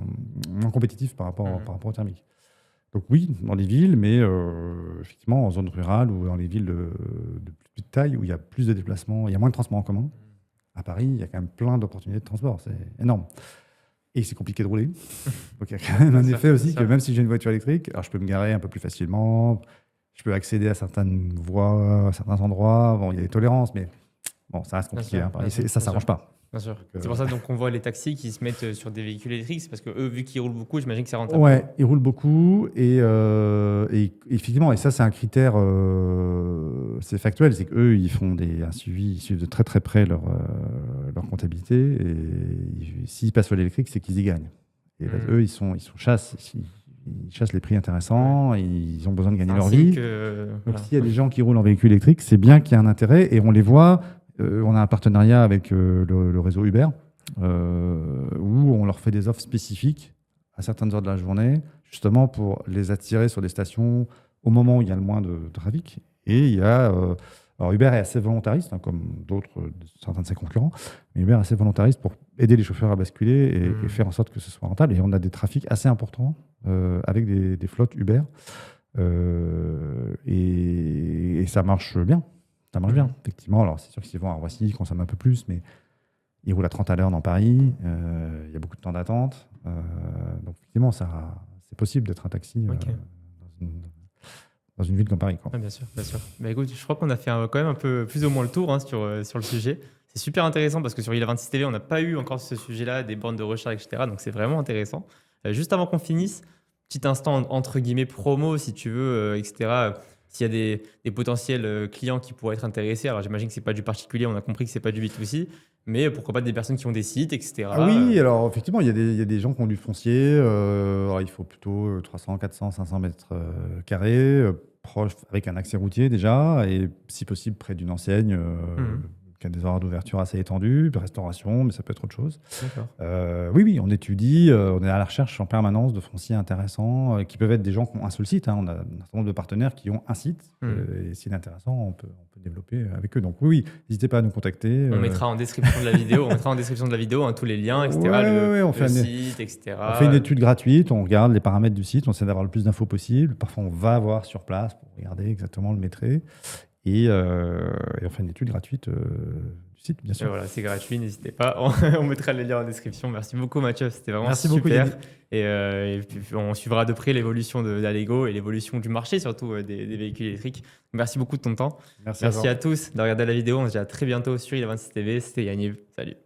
[SPEAKER 1] compétitif par rapport au thermique. Donc oui, dans les villes, mais effectivement en zone rurale ou dans les villes de plus petite taille où il y a plus de déplacements, il y a moins de transports en commun. À Paris, il y a quand même plein d'opportunités de transport, c'est énorme. Et c'est compliqué de rouler. Donc il y a quand même un effet aussi que même si j'ai une voiture électrique, alors je peux me garer un peu plus facilement, je peux accéder à certaines voies, à certains endroits. Bon, il y a des tolérances, mais bon, ça reste compliqué. Paris, ça ne s'arrange pas.
[SPEAKER 3] Bien sûr. C'est pour ça qu'on voit les taxis qui se mettent sur des véhicules électriques. C'est parce que eux, vu qu'ils roulent beaucoup, j'imagine que c'est rentable.
[SPEAKER 1] Ouais, ils roulent beaucoup. Et effectivement, et ça, c'est un critère, c'est factuel, c'est qu'eux, ils font un suivi, ils suivent de très très près leur comptabilité. Et s'ils passent sur l'électrique, c'est qu'ils y gagnent. Et là, eux, ils chassent les prix intéressants, et ils ont besoin de gagner leur vie. Donc s'il y a des gens qui roulent en véhicule électrique, c'est bien qu'il y a un intérêt. Et on les voit. On a un partenariat avec le réseau Uber où on leur fait des offres spécifiques à certaines heures de la journée, justement pour les attirer sur des stations au moment où il y a le moins de trafic. Et il y a... alors Uber est assez volontariste, comme certains de ses concurrents, mais Uber est assez volontariste pour aider les chauffeurs à basculer et faire en sorte que ce soit rentable. Et on a des trafics assez importants avec des flottes Uber. Et ça marche bien. Ça marche bien, effectivement. Alors, c'est sûr que s'ils vont à Roissy, ils consomment un peu plus, mais ils roulent à 30 à l'heure dans Paris. Il y a beaucoup de temps d'attente. Donc, effectivement, c'est possible d'être un taxi dans une ville comme Paris.
[SPEAKER 3] Ah, bien sûr, bien sûr. Bah, écoute, je crois qu'on a fait quand même un peu plus ou moins le tour sur le sujet. C'est super intéressant parce que sur Il26 TV, on n'a pas eu encore ce sujet-là, des bornes de recharge, etc. Donc, c'est vraiment intéressant. Juste avant qu'on finisse, petit instant entre guillemets promo, si tu veux, etc. S'il y a des potentiels clients qui pourraient être intéressés, alors j'imagine que ce n'est pas du particulier, on a compris que ce n'est pas du B2C, mais pourquoi pas des personnes qui ont des sites, etc.
[SPEAKER 1] Ah oui, alors effectivement, il y a des gens qui ont du foncier. Alors, il faut plutôt 300, 400, 500 mètres carrés, proche, avec un accès routier déjà, et si possible près d'une enseigne qui a des horaires d'ouverture assez étendus, de restauration, mais ça peut être autre chose. Oui, on étudie, on est à la recherche en permanence de fonciers intéressants, qui peuvent être des gens qui ont un seul site. On a un certain nombre de partenaires qui ont un site, et s'il est intéressant, on peut développer avec eux. Donc oui, n'hésitez pas à nous contacter.
[SPEAKER 3] On mettra en description de la vidéo, tous les liens, etc.
[SPEAKER 1] On fait
[SPEAKER 3] site, etc.
[SPEAKER 1] On fait une étude gratuite, on regarde les paramètres du site, on essaie d'avoir le plus d'infos possible. Parfois, on va voir sur place pour regarder exactement le métré. Et on fait une étude gratuite du site, bien sûr.
[SPEAKER 3] Et voilà, c'est gratuit, n'hésitez pas. On mettra les liens en description. Merci beaucoup, Mathieu. C'était vraiment
[SPEAKER 1] Merci
[SPEAKER 3] super.
[SPEAKER 1] Beaucoup,
[SPEAKER 3] et puis, on suivra de près l'évolution d'Allego et l'évolution du marché, surtout des véhicules électriques. Merci beaucoup de ton temps. Merci à tous de regarder la vidéo. On se dit à très bientôt sur Il26 TV. C'était Yaniv. Salut.